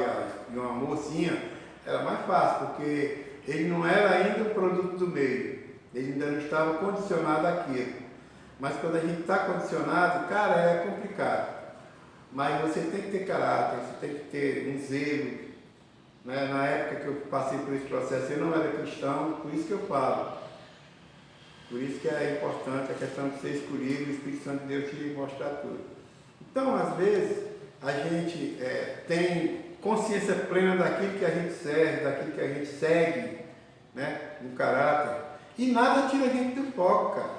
e uma mocinha, era mais fácil, porque ele não era ainda o produto do meio, ele ainda não estava condicionado àquilo. Mas quando a gente está condicionado, cara, é complicado. Mas você tem que ter caráter, você tem que ter um zelo. Né? Na época que eu passei por esse processo, eu não era cristão, por isso que eu falo. Por isso que é importante a questão de ser escolhido, o Espírito Santo de Deus te mostrar tudo. Então, às vezes, a gente tem consciência plena daquilo que a gente serve, daquilo que a gente segue, né? No caráter. E nada tira a gente do foco, cara.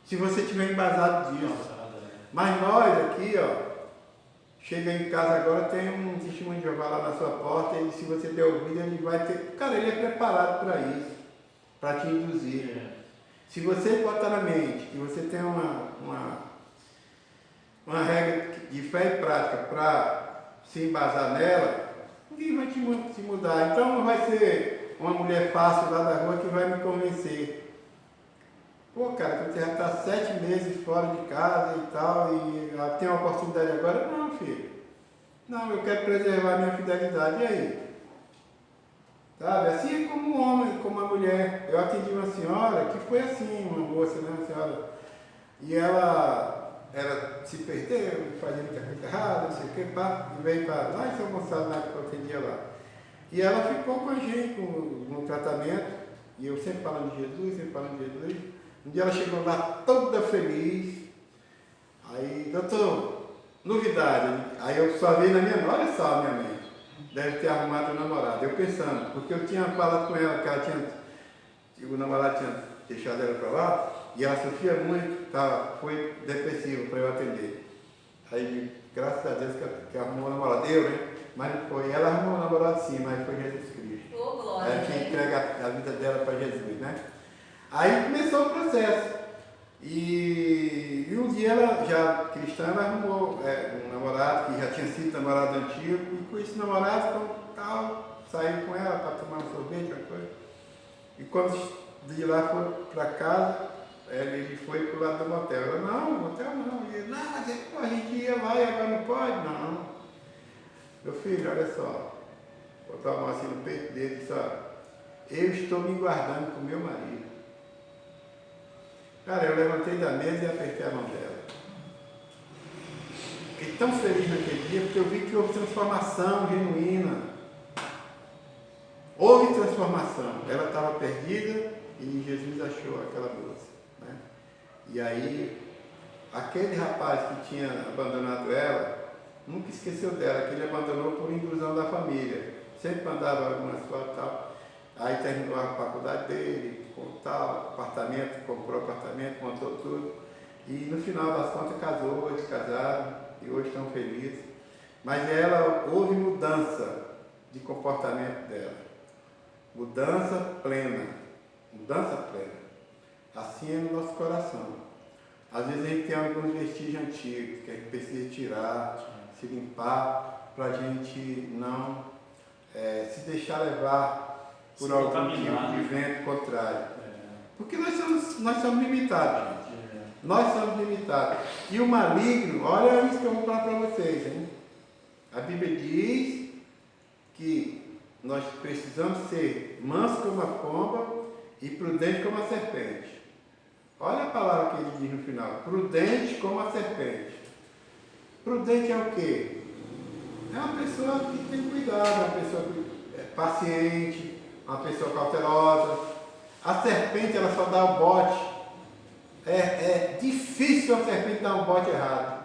Se você estiver embasado disso. Mas nós aqui, ó, chega em casa agora, tem um testemunho de Jeová lá na sua porta, e se você der ouvido, ele vai ter. Cara, ele é preparado para isso, para te induzir. Se você botar na mente que você tem uma regra de fé e prática para se embasar nela, ninguém vai te mudar. Então não vai ser uma mulher fácil lá da rua que vai me convencer. Pô, cara, quando você já está 7 meses fora de casa e tal, e tem uma oportunidade agora, não, filho. Não, eu quero preservar a minha fidelidade. E aí? Sabe? Assim é como um homem, como uma mulher. Eu atendi uma senhora que foi assim, uma moça, né, uma senhora, e ela se perdeu, fazia muita coisa errada, não sei o que, pá, e veio para lá em São Gonçalo, na época que eu atendia lá. E ela ficou com a gente no tratamento, e eu sempre falando de Jesus, sempre falando de Jesus. Um dia ela chegou lá toda feliz, aí, doutor, novidade, aí eu só vi na minha mente, olha só a minha mente, deve ter arrumado um namorado, eu pensando, porque eu tinha falado com ela que ela o namorado tinha deixado ela para lá, e ela sofria muito, foi depressiva para eu atender. Aí, graças a Deus que arrumou um namorado, eu, né? Mas não foi, ela arrumou um namorado sim, mas foi Jesus Cristo. Oh, glória. Ela tinha que entregar a vida dela para Jesus, né? Aí começou o processo. E um dia ela, já cristã, ela arrumou um namorado que já tinha sido namorado antigo, e com esse namorado, tal, saiu com ela para tomar um sorvete, uma coisa. E quando de lá foi para casa, ele foi para o lado do motel. Eu, não, motel não. E ele, não, mas a gente ia lá e agora não pode? Não. Meu filho, olha só, botou a mão assim no peito dele e disse, ó, eu estou me guardando com meu marido. Cara, eu levantei da mesa e apertei a mão dela. Fiquei tão feliz naquele dia porque eu vi que houve transformação genuína. Houve transformação. Ela estava perdida e Jesus achou aquela moça. Né? E aí, aquele rapaz que tinha abandonado ela, nunca esqueceu dela, que ele abandonou por indução da família. Sempre mandava algumas fotos e tal. Aí terminou a faculdade dele, com tal, apartamento, comprou apartamento, montou tudo. E no final das contas casou, eles casaram e hoje estão felizes. Mas houve mudança de comportamento dela. Mudança plena. Mudança plena. Assim é no nosso coração. Às vezes a gente tem alguns vestígios antigos que a gente precisa tirar, se limpar, para a gente não se deixar levar por algum tipo de vento contrário. Porque nós somos limitados, gente. Nós somos limitados. E o maligno, olha isso que eu vou falar para vocês, hein? A Bíblia diz que nós precisamos ser mansos como a pomba e prudentes como a serpente. Olha a palavra que ele diz no final. Prudente como a serpente. Prudente é o quê? É uma pessoa que tem cuidado, uma pessoa paciente, uma pessoa cautelosa. A serpente, ela só dá o bote. É difícil a serpente dar um bote errado.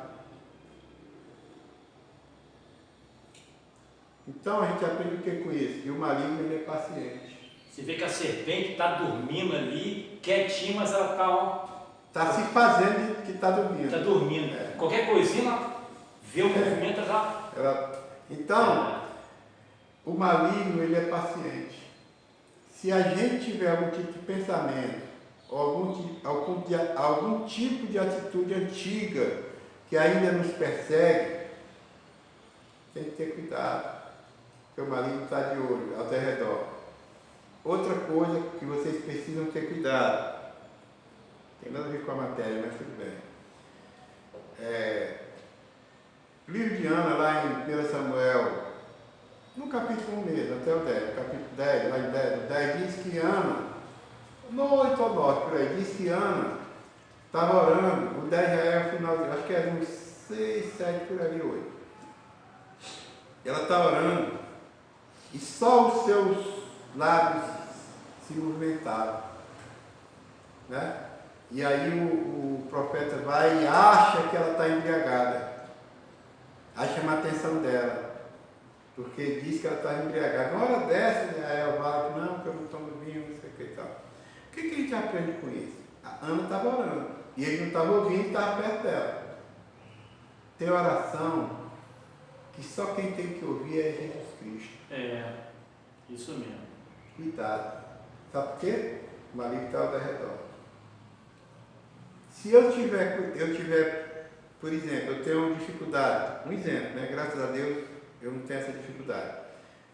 Então a gente aprende o que com isso? Que o maligno, ele é paciente. Você vê que a serpente está dormindo ali, quietinha, mas ela está Está se fazendo que está dormindo. Está dormindo. É. Qualquer coisinha, vê o movimento já. Então, o maligno ele é paciente. Se a gente tiver algum tipo de pensamento, ou algum tipo de atitude antiga que ainda nos persegue, tem que ter cuidado, porque o maligno está de olho ao teu redor. Outra coisa que vocês precisam ter cuidado, tem nada a ver com a matéria, mas tudo bem. Livro de Ana, lá em 1 Samuel, no capítulo 1 mesmo, até o 10, no capítulo 10, lá em 10 diz que Ana, no 8 ou 9, por aí, diz que Ana estava orando, o 10 já é o finalzinho, acho que era uns 6, 7, por ali, 8. Ela está orando e só os seus lábios se movimentavam, né? E aí o profeta vai e acha que ela está embriagada. Aí chama a atenção dela, porque diz que ela está embriagada. Na hora dessa, aí ela fala que não, que eu não tomo vinho, não sei o que e tal. O que a gente aprende com isso? A Ana estava orando, e ele não estava ouvindo e estava perto dela. Tem oração que só quem tem que ouvir é Jesus Cristo. É, isso mesmo. Cuidado. Sabe por quê? O maligno está ao redor. Se eu tiver, por exemplo, eu tenho dificuldade, um exemplo, né? Graças a Deus eu não tenho essa dificuldade.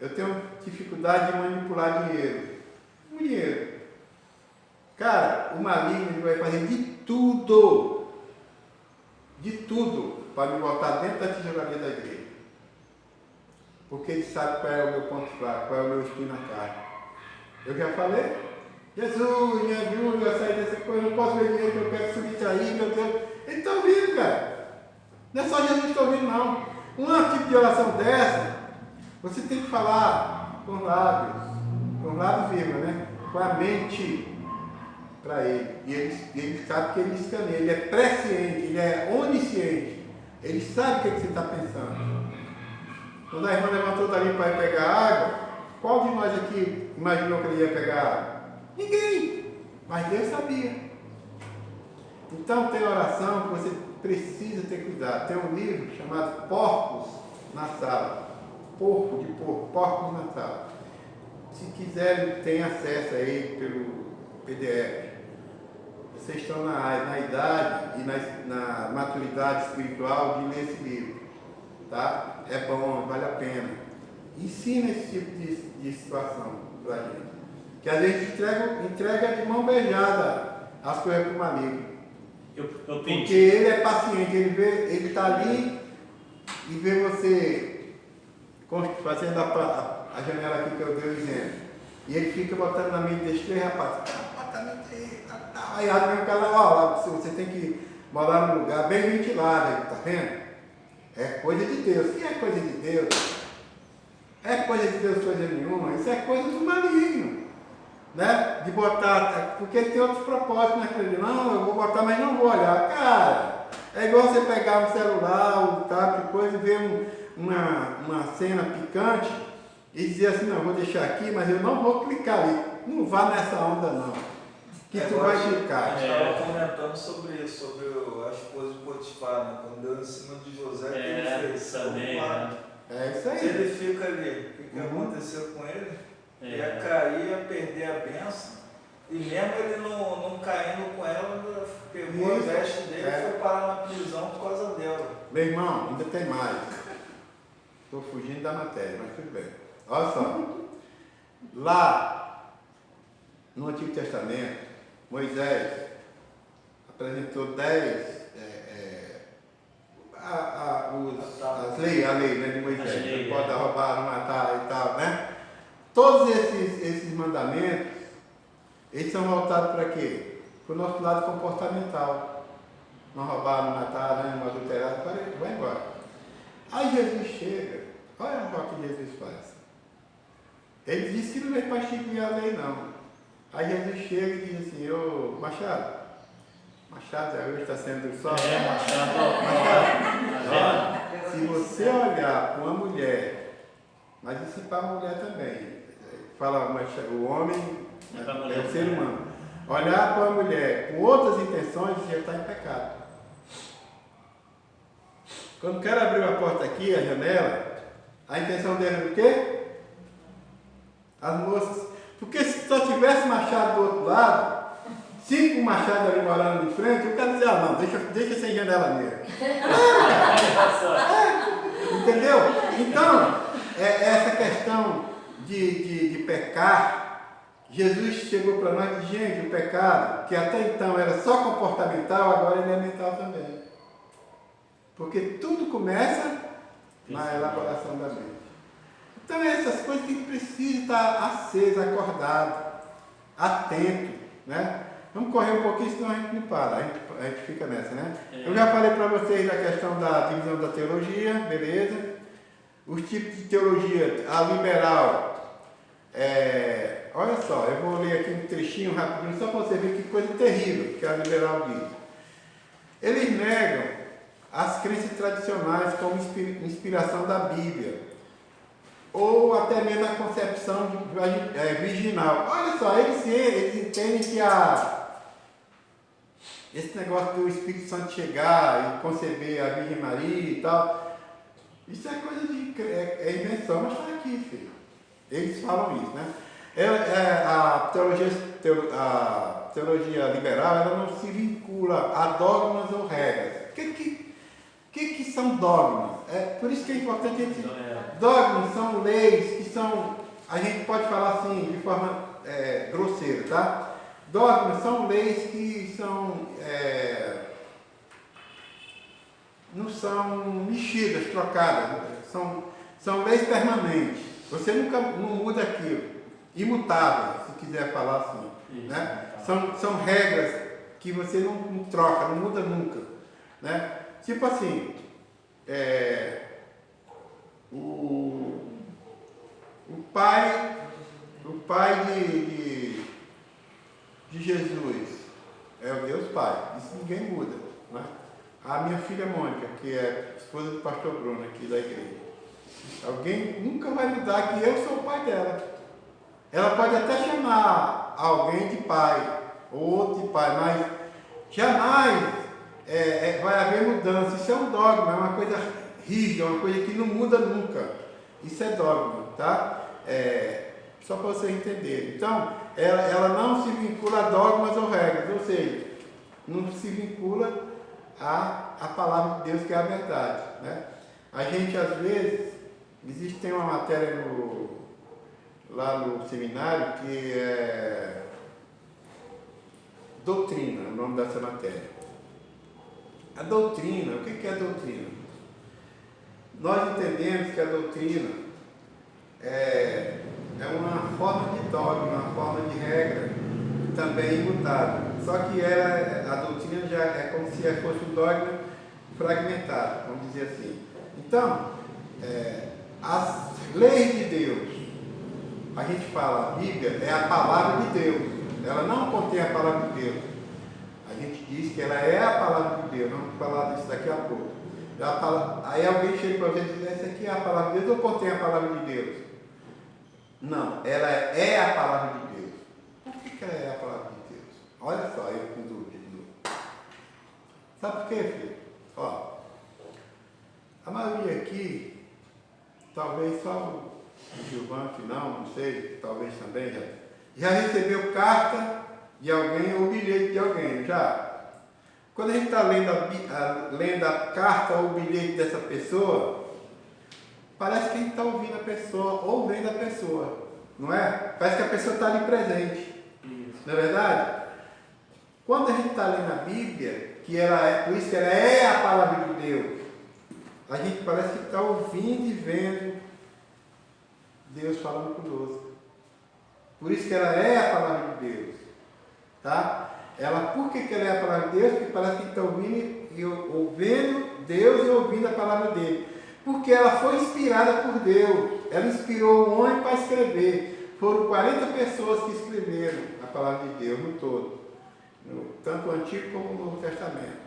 Eu tenho dificuldade de manipular dinheiro. Cara, o maligno ele vai fazer de tudo para me botar dentro da tijolaria da igreja. Porque ele sabe qual é o meu ponto fraco, qual é o meu espinho na carne. Eu já falei, Jesus, me ajuda a sair dessa coisa, eu não posso ver dinheiro que eu quero subtrair, meu Deus. Ele está ouvindo, cara. Não é só Jesus que está ouvindo, não. Um tipo de oração dessa, você tem que falar com lábios vírgula, né? Com a mente para ele. E ele sabe que ele escaneia, ele é presciente, ele é onisciente. Ele sabe o que você está pensando. Quando a irmã levantou dali para ir pegar água, qual de nós aqui imaginou que ele ia pegar água? Ninguém. Mas Deus sabia. Então tem oração que você precisa ter cuidado. Tem um livro chamado Porcos na Sala. Porcos na Sala. Se quiserem, tem acesso aí pelo PDF. Vocês estão na idade e na maturidade espiritual de ler esse livro. Tá? É bom, vale a pena. Ensina esse tipo de situação para a gente. Que às vezes entrega de mão beijada as coisas para o maligno. Porque ele é paciente, ele está ali e vê você fazendo a janela aqui que eu dei o exemplo. E ele fica botando na mente desses três rapazes. Aí abre o cara, ó, você tem que morar num lugar bem ventilado, tá vendo? É coisa de Deus. O que é coisa de Deus? É coisa de Deus, coisa nenhuma. Isso é coisa do maligno. Né? De botar, porque tem outros propósitos naquele dia. Não, eu vou botar, mas não vou olhar. Cara, é igual você pegar um celular, um tablet, coisa, e ver uma cena picante e dizer assim, não, eu vou deixar aqui, mas eu não vou clicar ali. Não vá nessa onda, não. Que tu vai clicar. A gente estava comentando sobre isso, sobre a esposa de Potifar, né? Quando deu em cima de José, que ele fez. Também, É isso aí. Se ele fica ali, o que aconteceu com ele? Ia cair, ia perder a bênção. E mesmo ele não caindo com ela, pegou a veste dele e foi parar na prisão por causa dela. Meu irmão, ainda tem mais. Estou fugindo da matéria, mas tudo bem. Olha só. Lá, no Antigo Testamento, Moisés apresentou 10 a lei, né, de Moisés. Não pode roubar, não matar e tal, né? Todos esses mandamentos, eles são voltados para quê? Para o nosso lado comportamental. Não roubar, não matar, né, não adulterar, vai embora. Aí Jesus chega, olha o que Jesus faz. Ele disse que não veio para instituir a lei, não. Aí Jesus chega e diz assim, ô Machado hoje está sendo só. Machado, se você olhar para uma mulher, mas isso para a mulher também, fala, mas o homem é o ser humano. olhar para uma mulher com outras intenções, já está em pecado. Quando quero abrir a porta aqui, a janela, a intenção dele é o quê? As moças. Porque se só tivesse machado do outro lado, 5 machados ali morando de frente, o cara dizia, não, deixa sem janela mesmo. Entendeu? Então, essa questão de pecar, Jesus chegou para nós e disse, gente, o pecado, que até então era só comportamental, agora ele é mental também. Porque tudo começa na elaboração da mente. Então, essas coisas que a gente precisa estar aceso, acordado, atento, né? Vamos correr um pouquinho, senão a gente não para, a gente fica nessa, né? Eu já falei para vocês da questão da divisão da teologia, beleza? Os tipos de teologia, a liberal, olha só, eu vou ler aqui um trechinho rapidinho, só para você ver que coisa terrível que a liberal diz. Eles negam as crenças tradicionais como inspiração da Bíblia, ou até mesmo a concepção virginal. Olha só, eles entendem que esse negócio do Espírito Santo chegar e conceber a Virgem Maria e tal, isso é coisa de invenção, mas está aqui, filho. Eles falam isso, né? A teologia liberal, ela não se vincula a dogmas ou regras. O que são dogmas? Por isso que é importante a gente... Dogmas são leis que são, a gente pode falar assim, de forma grosseira, tá? Dogmas são leis que são, não são mexidas, trocadas, são leis permanentes. Você nunca não muda aquilo, imutáveis, se quiser falar assim. Isso, né? São regras que você não troca, não muda nunca. Né? Tipo assim, o pai de Jesus é o Deus Pai, isso ninguém muda. Né? A minha filha Mônica, que é esposa do pastor Bruno aqui da igreja, alguém nunca vai mudar que eu sou o pai dela. Ela pode até chamar alguém de pai, ou outro de pai, mas jamais vai haver mudança. Isso é um dogma, é uma coisa rígida, uma coisa que não muda nunca. Isso é dogma, tá? Só para vocês entenderem. Então, ela não se vincula a dogmas ou regras, ou seja, não se vincula à palavra de Deus, que é a verdade, né? A gente, às vezes, tem uma matéria lá no seminário que é doutrina, o nome dessa matéria. A doutrina, o que é a doutrina? Nós entendemos que a doutrina é uma forma de dogma, uma forma de regra, também imutável. Só que a doutrina já é como se fosse um dogma fragmentado, vamos dizer assim. Então, as leis de Deus, a gente fala, a Bíblia é a palavra de Deus, ela não contém a palavra de Deus. A gente diz que ela é a palavra de Deus, vamos falar disso daqui a pouco. Aí alguém chega para você e diz, essa aqui é a palavra de Deus ou contém a palavra de Deus? Não, ela é a palavra de Deus. Por que ela é a palavra de Deus? Olha só, eu com dúvida de novo. Sabe por quê, filho? Ó, a maioria aqui, talvez só o Gilvan que não sei, talvez também já recebeu carta de alguém ou bilhete de alguém, já? Quando a gente está lendo a carta ou o bilhete dessa pessoa, parece que a gente está ouvindo a pessoa ou vendo a pessoa, não é? Parece que a pessoa está ali presente. Isso. Não é verdade? Quando a gente está lendo a Bíblia, por isso que ela é a palavra de Deus, a gente parece que está ouvindo e vendo Deus falando conosco. Por isso que ela é a palavra de Deus. Tá? Por que ela é a palavra de Deus? Porque parece que está ouvindo Deus e ouvindo a palavra dele. Porque ela foi inspirada por Deus. Ela inspirou o homem para escrever. Foram 40 pessoas que escreveram a palavra de Deus no todo. Tanto o Antigo como o Novo Testamento.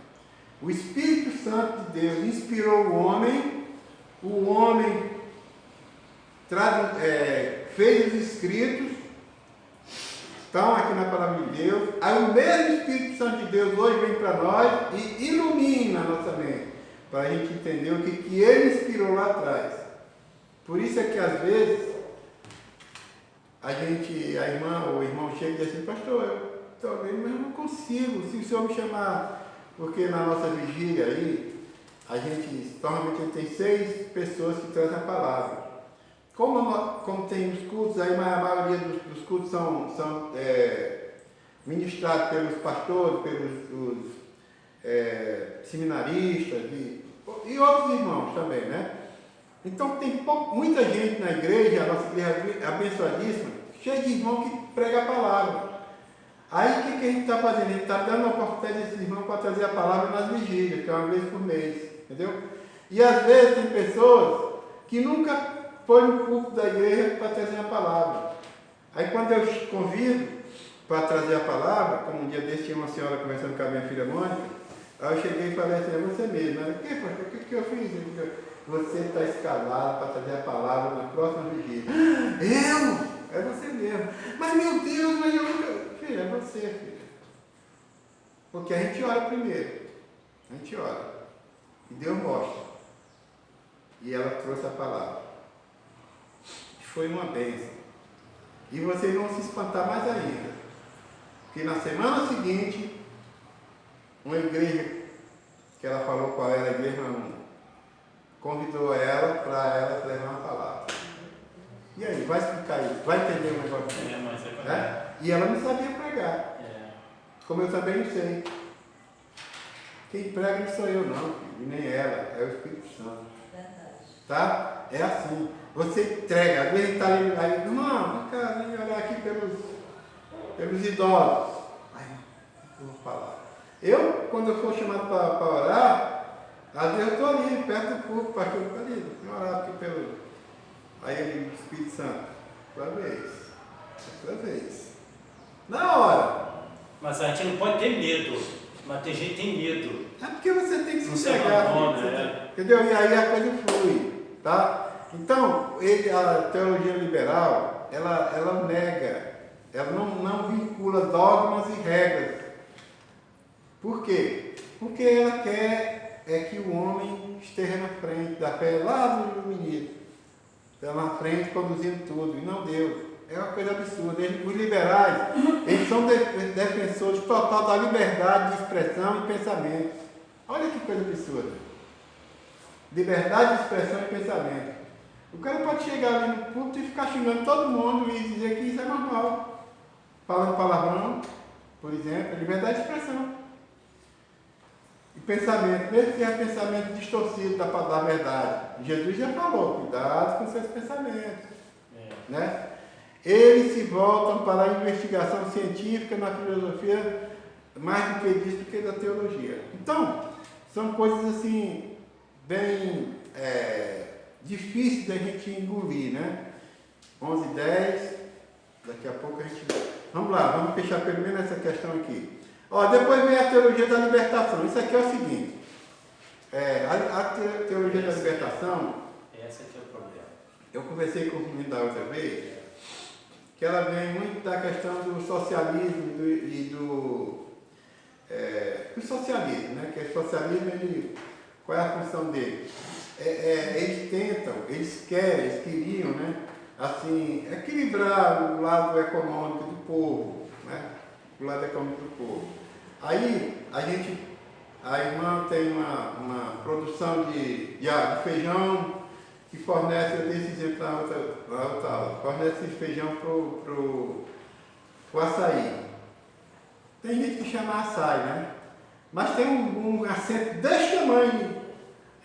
O Espírito Santo de Deus inspirou o homem fez os escritos estão aqui na palavra de Deus. Aí o mesmo Espírito Santo de Deus hoje vem para nós e ilumina a nossa mente, para a gente entender o que ele inspirou lá atrás. Por isso é que às vezes a irmã ou o irmão chega e diz assim: pastor, eu estou vendo, mas eu não consigo, se o senhor me chamar, porque na nossa vigília aí, normalmente tem 6 pessoas que trazem a palavra. Como tem os cultos, aí a maioria dos cultos são ministrados pelos pastores, pelos seminaristas e outros irmãos também, né? Então tem muita gente na igreja, a nossa igreja abençoadíssima, cheia de irmãos que pregam a palavra. Aí o que a gente está fazendo? A gente está dando a oportunidade desses irmãos para trazer a palavra nas vigílias, que é uma vez por mês, entendeu? E às vezes tem pessoas que nunca foi no culto da igreja para trazer a palavra. Aí quando eu convido para trazer a palavra, como um dia desse tinha uma senhora conversando com a minha filha Mônica, aí eu cheguei e falei assim: é você mesmo. Ela: o que, pastor? O que eu fiz? Você está escalado para trazer a palavra na próxima vigília. Eu? É você mesmo. Mas meu Deus, mas eu nunca... Filha, é você, filha. Porque a gente ora primeiro. A gente ora. E Deus mostra. E ela trouxe a palavra. Foi uma bênção. E vocês vão se espantar mais ainda. Porque na semana seguinte, uma igreja, que ela falou qual era a igreja, convidou ela para ela levar uma palavra. E aí, vai explicar isso? Vai entender o negócio? Né? E ela não sabia pregar. Como eu também não sei. Quem prega não sou eu não, filho, e nem ela, é o Espírito Santo. Tá? É assim. Você entrega, às vezes está ali, irmão, vem orar aqui pelos idosos. Ai, eu vou falar. Quando eu for chamado para orar, às vezes eu estou ali, perto do púlpito, pastor, eu ali, vem orar aqui pelo... Aí ele, Espírito Santo, tua vez. Na hora. Mas a gente não pode ter medo, mas tem gente que tem medo. É porque você tem que se entregar, entendeu? E aí a coisa flui, tá? Então, a teologia liberal, ela nega, ela não vincula dogmas e regras. Por quê? Porque ela quer que o homem esteja na frente da fé, lá no iluminismo. Está na frente conduzindo tudo, e não Deus. É uma coisa absurda. Os liberais, eles são defensores total da liberdade de expressão e pensamento. Olha que coisa absurda. Liberdade de expressão e pensamento. O cara pode chegar ali no púlpito e ficar xingando todo mundo e dizer que isso é normal. Falando palavrão, por exemplo, é liberdade de expressão. E pensamento, mesmo que seja pensamento distorcido da verdade. Jesus já falou: cuidado com seus pensamentos. Né? Eles se voltam para a investigação científica na filosofia, mais do que disso, do que da teologia. Então, são coisas assim, bem difíceis da gente engolir, né? 11:10, daqui a pouco a gente... Vamos lá, vamos fechar pelo menos essa questão aqui. Depois vem a teologia da libertação. Isso aqui é o seguinte, a teologia da libertação... Esse aqui é o problema. Eu conversei com o menino da outra vez, que ela vem muito da questão do socialismo e do socialismo, né? Que o socialismo, qual é a função dele? Eles queriam, né? Assim, equilibrar o lado econômico do povo, né? O lado econômico do povo. Aí, a irmã tem uma produção de feijão, que fornece, eu dei esse exemplo na outra aula, fornece feijão pro açaí. Tem gente que chama açaí, né? Mas tem um acento desse tamanho,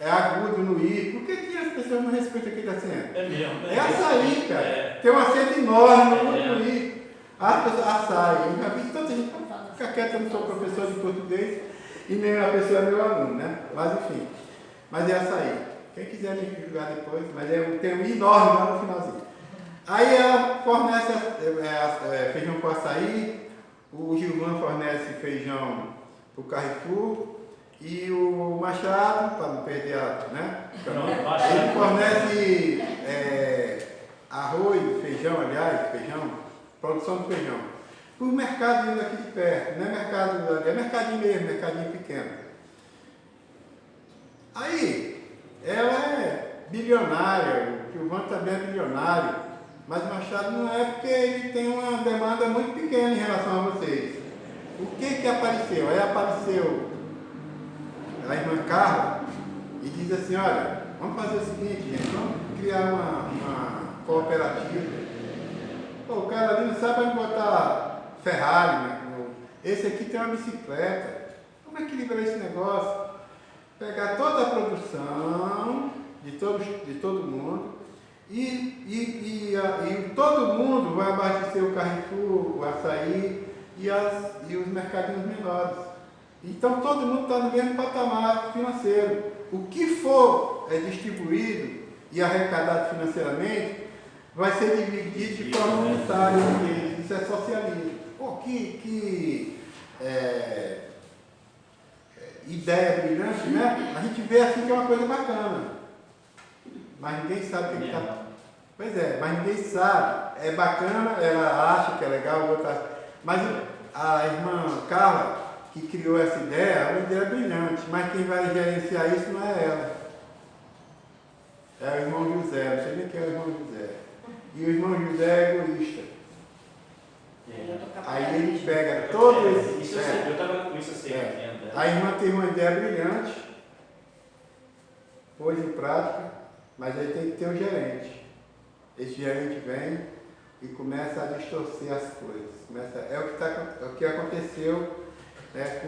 agudo no i. Por que as pessoas não respeitam aquele acento? É mesmo. É açaí, cara. Tem um acento enorme no i. Açaí. Eu já vi tanta gente ficar quieta, eu não sou professor de português e nem a pessoa é meu aluno, né? Mas enfim. Mas é açaí. Quem quiser me julgar depois, mas tem um enorme lá no finalzinho. Aí ela fornece feijão com açaí, o Gilvan fornece feijão para o Carrefour e o Machado, para não perder né? Ele fornece arroz, feijão, produção de feijão. Por mercadinho daqui de perto, não é mercado, é mercadinho mesmo, mercadinho pequeno. Aí, ela é bilionária, o Gilvan também é bilionário, mas o Machado não é, porque ele tem uma demanda muito pequena em relação a vocês. O que apareceu? Aí apareceu a irmã Carla e diz assim, olha, vamos fazer o seguinte, gente, vamos criar uma cooperativa. Pô, o cara ali não sabe onde botar Ferrari, né? Esse aqui tem uma bicicleta. Vamos equilibrar esse negócio. Pegar toda a produção de todo mundo e todo mundo vai abastecer o Carrefour, o Açaí e os mercadinhos menores. Então todo mundo está no mesmo patamar financeiro. O que for distribuído e arrecadado financeiramente vai ser dividido de forma unitária, porque isso é socialismo. Pô, que ideia brilhante, né? A gente vê assim que é uma coisa bacana. Mas ninguém sabe o que está. Pois é, mas ninguém sabe. É bacana, ela acha que é legal, outra. Mas a irmã Carla, que criou essa ideia, é uma ideia brilhante, mas quem vai gerenciar isso não é ela. É o irmão José, não sei nem quem é o irmão José. E o irmão José é egoísta. Aí ele pega todo esse. Isso eu sei, eu trabalho com isso assim. A irmã teve uma ideia brilhante, pôs em prática, mas aí tem que ter um gerente. Esse gerente vem e começa a distorcer as coisas. É o que aconteceu, né,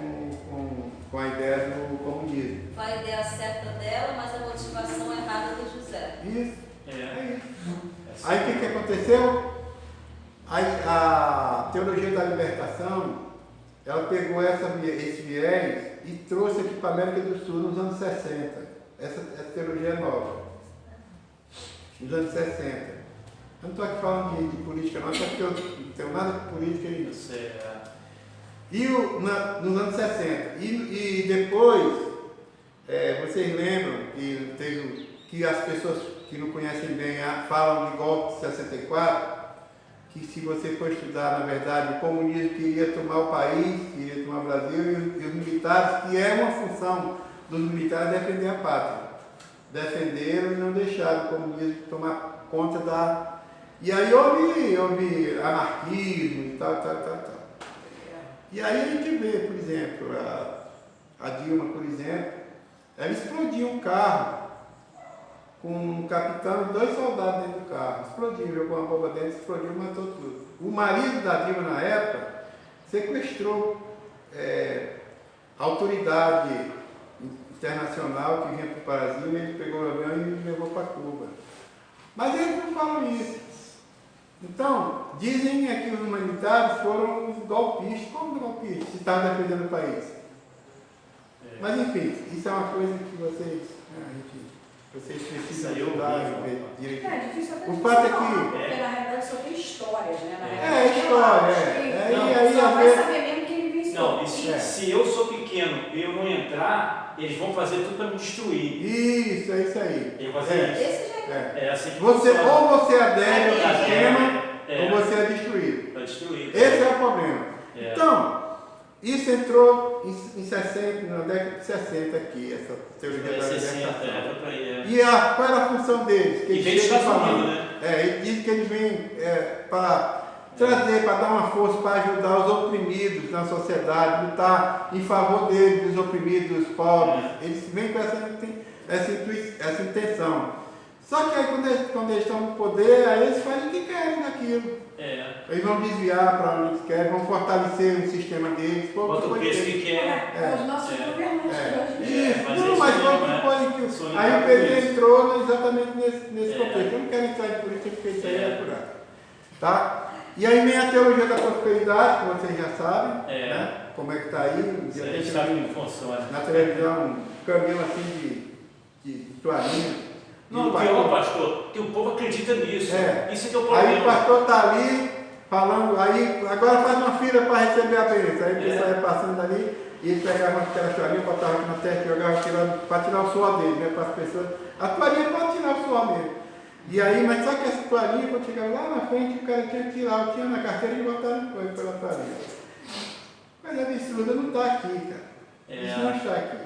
com a ideia do comunismo. Foi a ideia certa dela, mas a motivação errada do José. Isso, é isso. Aí o que aconteceu? Aí, a teologia da libertação, ela pegou esse viés e trouxe aqui para a América do Sul nos anos 60. Essa teologia é nova. Nos anos 60. Eu não estou aqui falando de política não, até porque eu não tenho nada com política aí. E nos anos 60. E depois, vocês lembram que as pessoas que não conhecem bem falam de golpe de 64, que se você for estudar, na verdade, o comunismo queria tomar o país, queria tomar o Brasil, e os militares, que é uma função dos militares, defender a pátria. Defenderam e não deixaram o comunismo tomar conta da... E aí houve anarquismo e tal. E aí a gente vê, por exemplo, a Dilma, por exemplo, ela explodiu um carro com um capitão e 2 soldados dentro do carro. Explodiu, jogou uma bomba dentro, explodiu, matou tudo. O marido da Dilma, na época, sequestrou a autoridade internacional que vinha para o Brasil, ele pegou o avião e levou para Cuba. Mas eles não falam isso. Então, dizem que os militares foram os golpistas. Como golpistas? Se estavam defendendo o país. Mas enfim, isso é uma coisa que vocês precisam ajudar a ver direito. É difícil até O fato é que... porque na realidade só tem histórias, né? Na realidade, É história, aí Não, só às vai vezes- saber mesmo quem vivenciou. Não, e se eu sou pequeno e eu não entrar, eles vão fazer tudo para me destruir. Isso, é isso aí. Eles vão fazer isso. Desse jeito. É assim que Ou funciona. você adere ao É, sistema, é. ou você é destruído. Para destruir. Esse é o problema. É. Então, isso entrou em 60, na década de 60 aqui, essa teoria da 60, libertação. foi para aí. E qual era a função deles? Que E eles vem dos chegam Estados falando. Unidos, né? E diz que eles vêm para trazer, para dar uma força, para ajudar os oprimidos na sociedade, lutar em favor deles, dos oprimidos, dos pobres. Eles vêm com essa intenção. Só que aí quando eles estão no poder, aí eles fazem o que querem daquilo. Eles vão desviar para onde eles querem, vão fortalecer o sistema deles. Bota o preço que quer. É, os nossos governantes de hoje em dia. mas Não, isso mas não foi é. que foi que Sou aí o ligado PT com isso. entrou exatamente nesse contexto. Eu não quero entrar em política porque isso aí é curado. Tá? E aí vem a teologia da prosperidade, que vocês já sabem, né? Como é que está aí. Um dia A desse gente eu sabe vi como funciona. na televisão um caminhão assim de toalhinha. Não, pastor, que o povo acredita nisso. Isso que é o problema. Aí o pastor está ali falando, aí agora faz uma fila para receber a bênção. Aí o pessoal ia passando ali e ele pegava aquela toalhinha, botava aqui na testa, jogava aquilo para tirar o suor dele, né? Para as pessoas. A toalhinha pode tirar o suor mesmo. E aí, mas só que essa toalhinha, quando chegava lá na frente, o cara tinha que tirar, eu tinha na carteira e botar depois pela toalhinha. Mas a absurda não está aqui, cara. Isso não está aqui,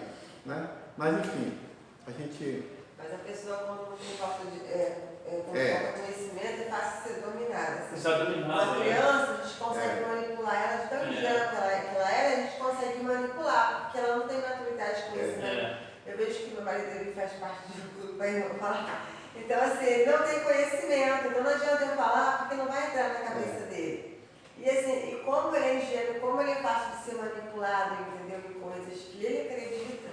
né? Mas enfim, a gente... Mas a pessoa, quando não tem falta de falta conhecimento, é fácil ser dominada. Assim. Uma criança, a gente consegue manipular ela de tão ingênua que ela é, a gente consegue manipular, porque ela não tem maturidade de conhecimento. Eu vejo que meu marido ele faz parte de um grupo para irmão falar. Então, assim, ele não tem conhecimento, então não adianta eu falar, porque não vai entrar na cabeça dele. E assim, e como ele é ingênuo, como ele é fácil de ser manipulado, entendeu? Em coisas que ele acredita,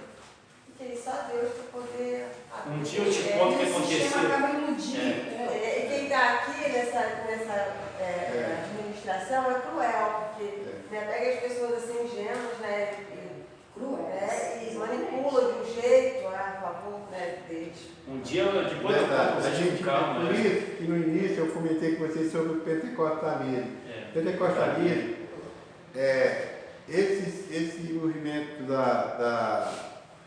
que ele só Deus para poder... Um dia eu te conto o que aconteceu. E quem está aqui nessa administração é cruel, porque pega as pessoas assim ingênuas, né? E manipula de um jeito a favor deles. Um dia, depois eu conto gente, calma. Por isso que no início eu comentei com vocês sobre o pentecostalismo. Pentecostalismo, esse movimento da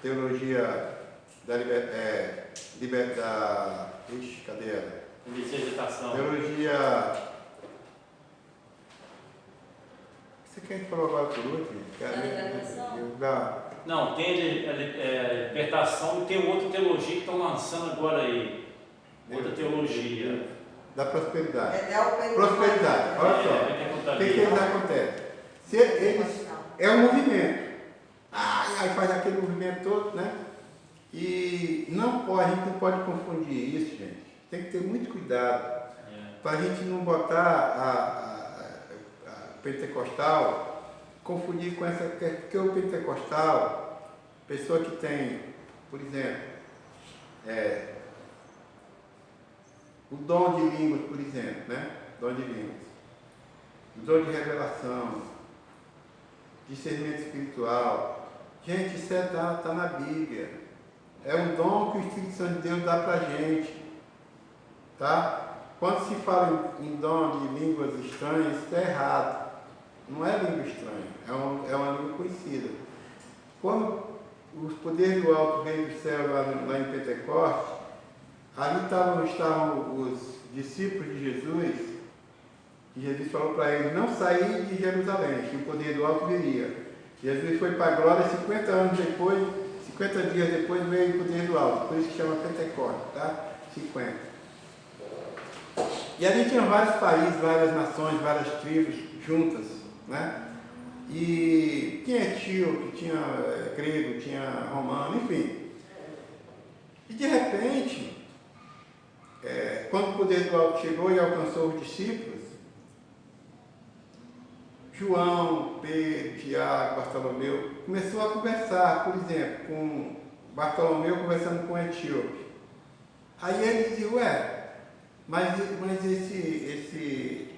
teologia da cadê ela? Teologia... Você quer falar agora por último? Não, tem libertação e tem outra teologia que estão lançando agora aí. Outra teologia. Da prosperidade. Prosperidade. Olha só. O que eles acontecem? É um movimento. Aí faz aquele movimento todo, né? E a gente não pode confundir isso, gente. Tem que ter muito cuidado para a gente não botar a pentecostal, confundir com essa. Porque o pentecostal, pessoa que tem, por exemplo, o dom de línguas, por exemplo, né? Dom de línguas. O dom de revelação, discernimento espiritual. Gente, isso está na Bíblia. É um dom que o Espírito Santo de Deus dá para a gente. Tá? Quando se fala em dom de línguas estranhas, isso está errado. Não é língua estranha, é uma língua conhecida. Quando os poderes do alto veio do céu lá em Pentecostes, ali estavam os discípulos de Jesus, e Jesus falou para eles não sair de Jerusalém, que o poder do alto viria. Jesus foi para a glória 50 anos depois, 50 dias depois veio o poder do alto, por isso que chama Pentecostes, tá? 50. E ali tinha vários países, várias nações, várias tribos juntas, né? E tinha etíope, tinha grego, tinha romano, enfim. E de repente, quando o poder do alto chegou e alcançou os discípulos, João, Pedro, Tiago, Bartolomeu, começou a conversar, por exemplo, com Bartolomeu conversando com o etíope. Aí ele dizia, mas esse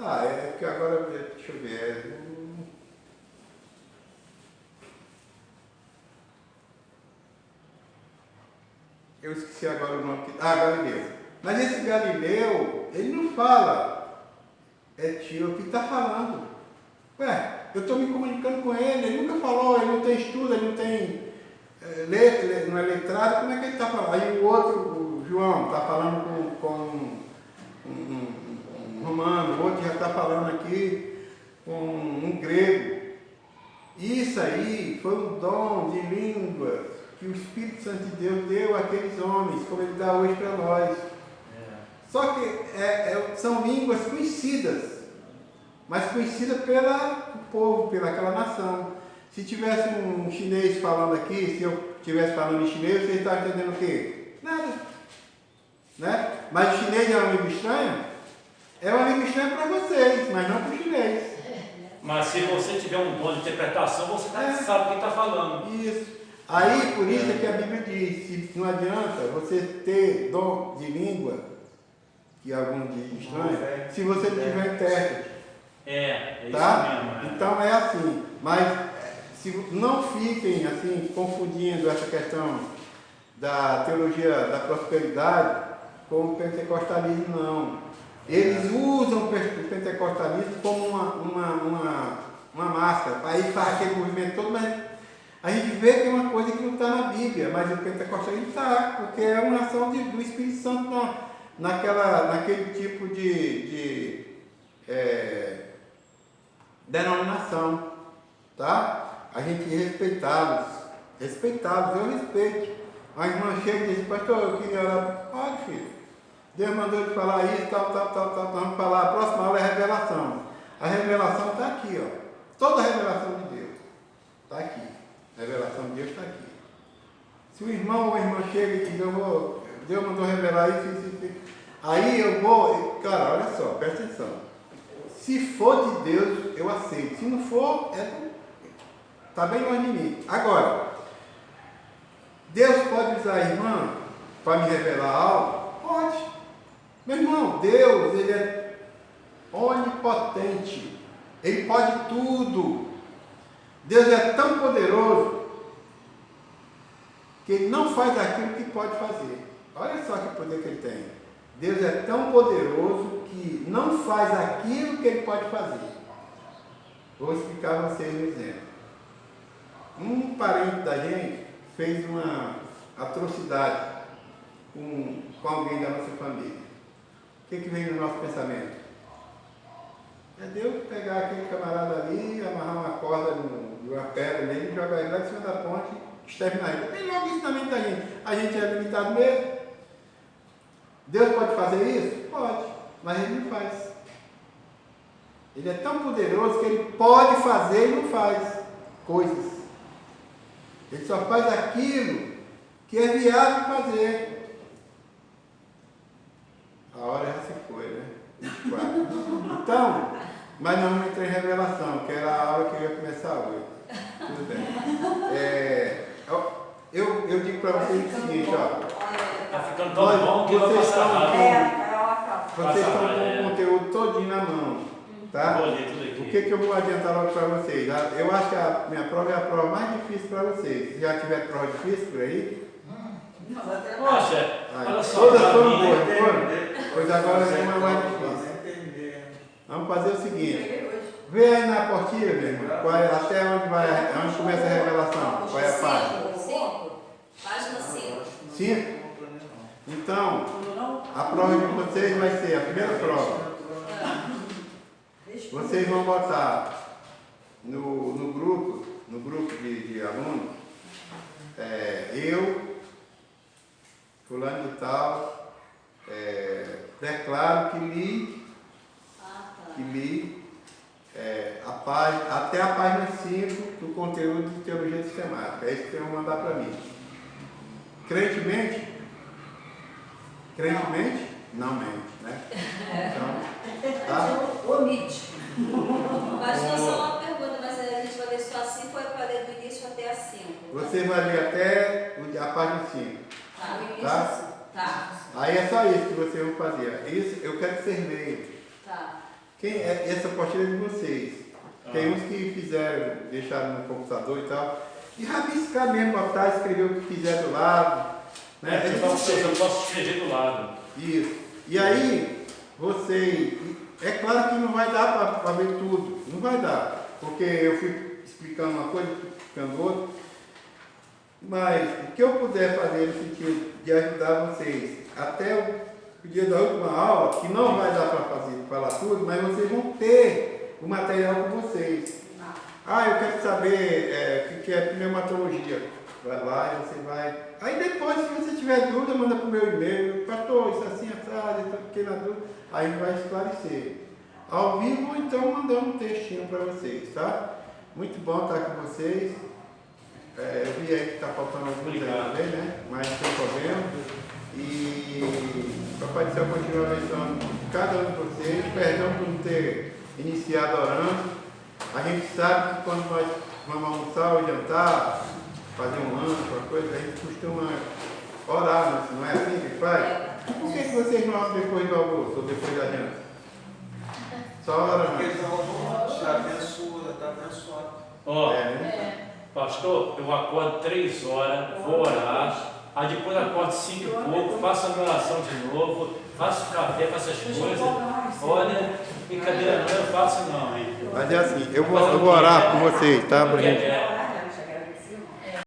é porque agora, deixa eu ver, eu esqueci agora o nome. Galileu. Mas esse Galileu, ele não fala etíope, está falando. Eu estou me comunicando com ele nunca falou, ele não tem estudo, ele não tem letra, ele não é letrado, como é que ele está falando? Aí o outro, o João, está falando com um romano, o outro já está falando aqui com um grego. Isso aí foi um dom de língua que o Espírito Santo de Deus deu àqueles homens, como ele dá hoje para nós. Só que são línguas conhecidas, mas conhecidas pelo povo, pelaquela nação. Se tivesse um chinês falando aqui, se eu estivesse falando em chinês, você está entendendo o quê? Nada. Né? Mas o chinês é uma língua estranha? É uma língua estranha para vocês, mas não para o chinês. Mas se você tiver um dom de interpretação, você sabe o que está falando. Isso. Aí, por isso é que a Bíblia diz, se não adianta você ter dom de língua, que algum diz estranho, se você não tiver intérprete. Isso tá? mesmo. Então é assim, mas não fiquem assim confundindo essa questão da teologia da prosperidade com o pentecostalismo, não. Eles usam o pentecostalismo como uma máscara, para ir para aquele movimento todo, mas A gente vê que é uma coisa que não está na Bíblia, mas o pentecostalismo está, porque é uma ação do Espírito Santo naquele tipo de denominação, tá? A gente respeitá-los, eu respeito. A irmã chega e diz, pastor, eu queria orar. Pode, filho. Deus mandou te falar isso, tal. Vamos falar. A próxima aula é revelação. A revelação está aqui, ó. Toda a revelação de Deus está aqui. A revelação de Deus está aqui. Se o irmão ou a irmã chega e diz, Deus mandou revelar isso. Aí eu vou, cara, olha só, presta atenção. Se for de Deus, eu aceito. Se não for, está bem longe de mim. Agora, Deus pode usar a irmã para me revelar algo? Pode. Meu irmão, Deus, Ele é onipotente. Ele pode tudo. Deus é tão poderoso que Ele não faz aquilo que pode fazer. Olha só que poder que Ele tem. Deus é tão poderoso que não faz aquilo que Ele pode fazer. Vou explicar a vocês um exemplo. Um parente da gente fez uma atrocidade com alguém da nossa família. O que vem no nosso pensamento? É Deus pegar aquele camarada ali, amarrar uma corda de uma pedra nele, jogar ele lá em cima da ponte e exterminar ele. Tem logo isso na mente da gente. A gente é limitado mesmo. Deus pode fazer isso? Pode, mas Ele não faz. Ele é tão poderoso que Ele pode fazer e não faz coisas. Ele só faz aquilo que é viável fazer. A hora já se foi, né? 24. Então, mas não entrei em revelação, que era a aula que eu ia começar hoje. Tudo bem. Eu digo para vocês o seguinte, ó. Está ficando tão bom que vai passar rápido. Vocês estão com o conteúdo todinho na mão, tá? O que eu vou adiantar logo para vocês? Eu acho que a minha prova é a prova mais difícil para vocês. Se já tiver prova difícil por aí? Poxa, olha só. Todas foram boas, não foram? Pois agora vem uma mais difícil. Vamos fazer o seguinte. Vê aí na apostila, meu irmão, até onde começa a revelação. Qual é a página? 5. Página 5. 5? Então, a prova de vocês vai ser a primeira prova. Vocês vão botar no grupo de alunos, eu, fulano de tal, declaro que li a página, até a página 5 do conteúdo de teologia sistemática. É isso que vocês vão mandar para mim. Crentemente? Não mente, né? Então, tá? Omite. Pastor, só uma pergunta, mas a gente vai ler só a 5 ou é para ler do início até a 5? Você vai ler até a página 5. Tá. Tá. Aí é só isso que vocês vão fazer. Isso eu quero que vocês leiam. Tá. Essa apostila é de vocês. Tem uns que fizeram, deixaram no computador e tal. E rabiscar mesmo, botar, escrever o que quiser do lado. Né? Eu posso escrever do lado. Isso. E aí, é claro que não vai dar para ver tudo. Não vai dar. Porque eu fui explicando uma coisa, explicando outra. Mas o que eu puder fazer no sentido de ajudar vocês até o dia da última aula, que não vai dar para falar tudo, mas vocês vão ter o material com vocês. Eu quero saber o que é pneumatologia. Vai lá e você vai. Aí depois, se você tiver dúvida, manda para o meu e-mail. Pastor, isso assim, assado, estou pequena dúvida. Aí a gente vai esclarecer. Ao vivo, ou então mandando um textinho para vocês, tá? Muito bom estar com vocês. Eu vi aí que está faltando alguns aí também, né? Mas não tem problema. E Papai do Céu continua abençoando cada um de vocês. Perdão por não ter iniciado orando. A gente sabe que quando nós vamos almoçar ou jantar, fazer um lanche, uma coisa, a gente costuma orar, não é assim que faz? Por que vocês não oram depois do almoço ou depois da janta? Só ora, não. Porque já abençoa, está abençoado. Pastor, eu acordo 3 horas, vou orar, aí depois acordo 5 e pouco, faço a minha oração de novo, faço café, faço as coisas. Olha, brincadeira não, eu faço não, hein? Mas é assim, eu vou orar por vocês, tá? Pra gente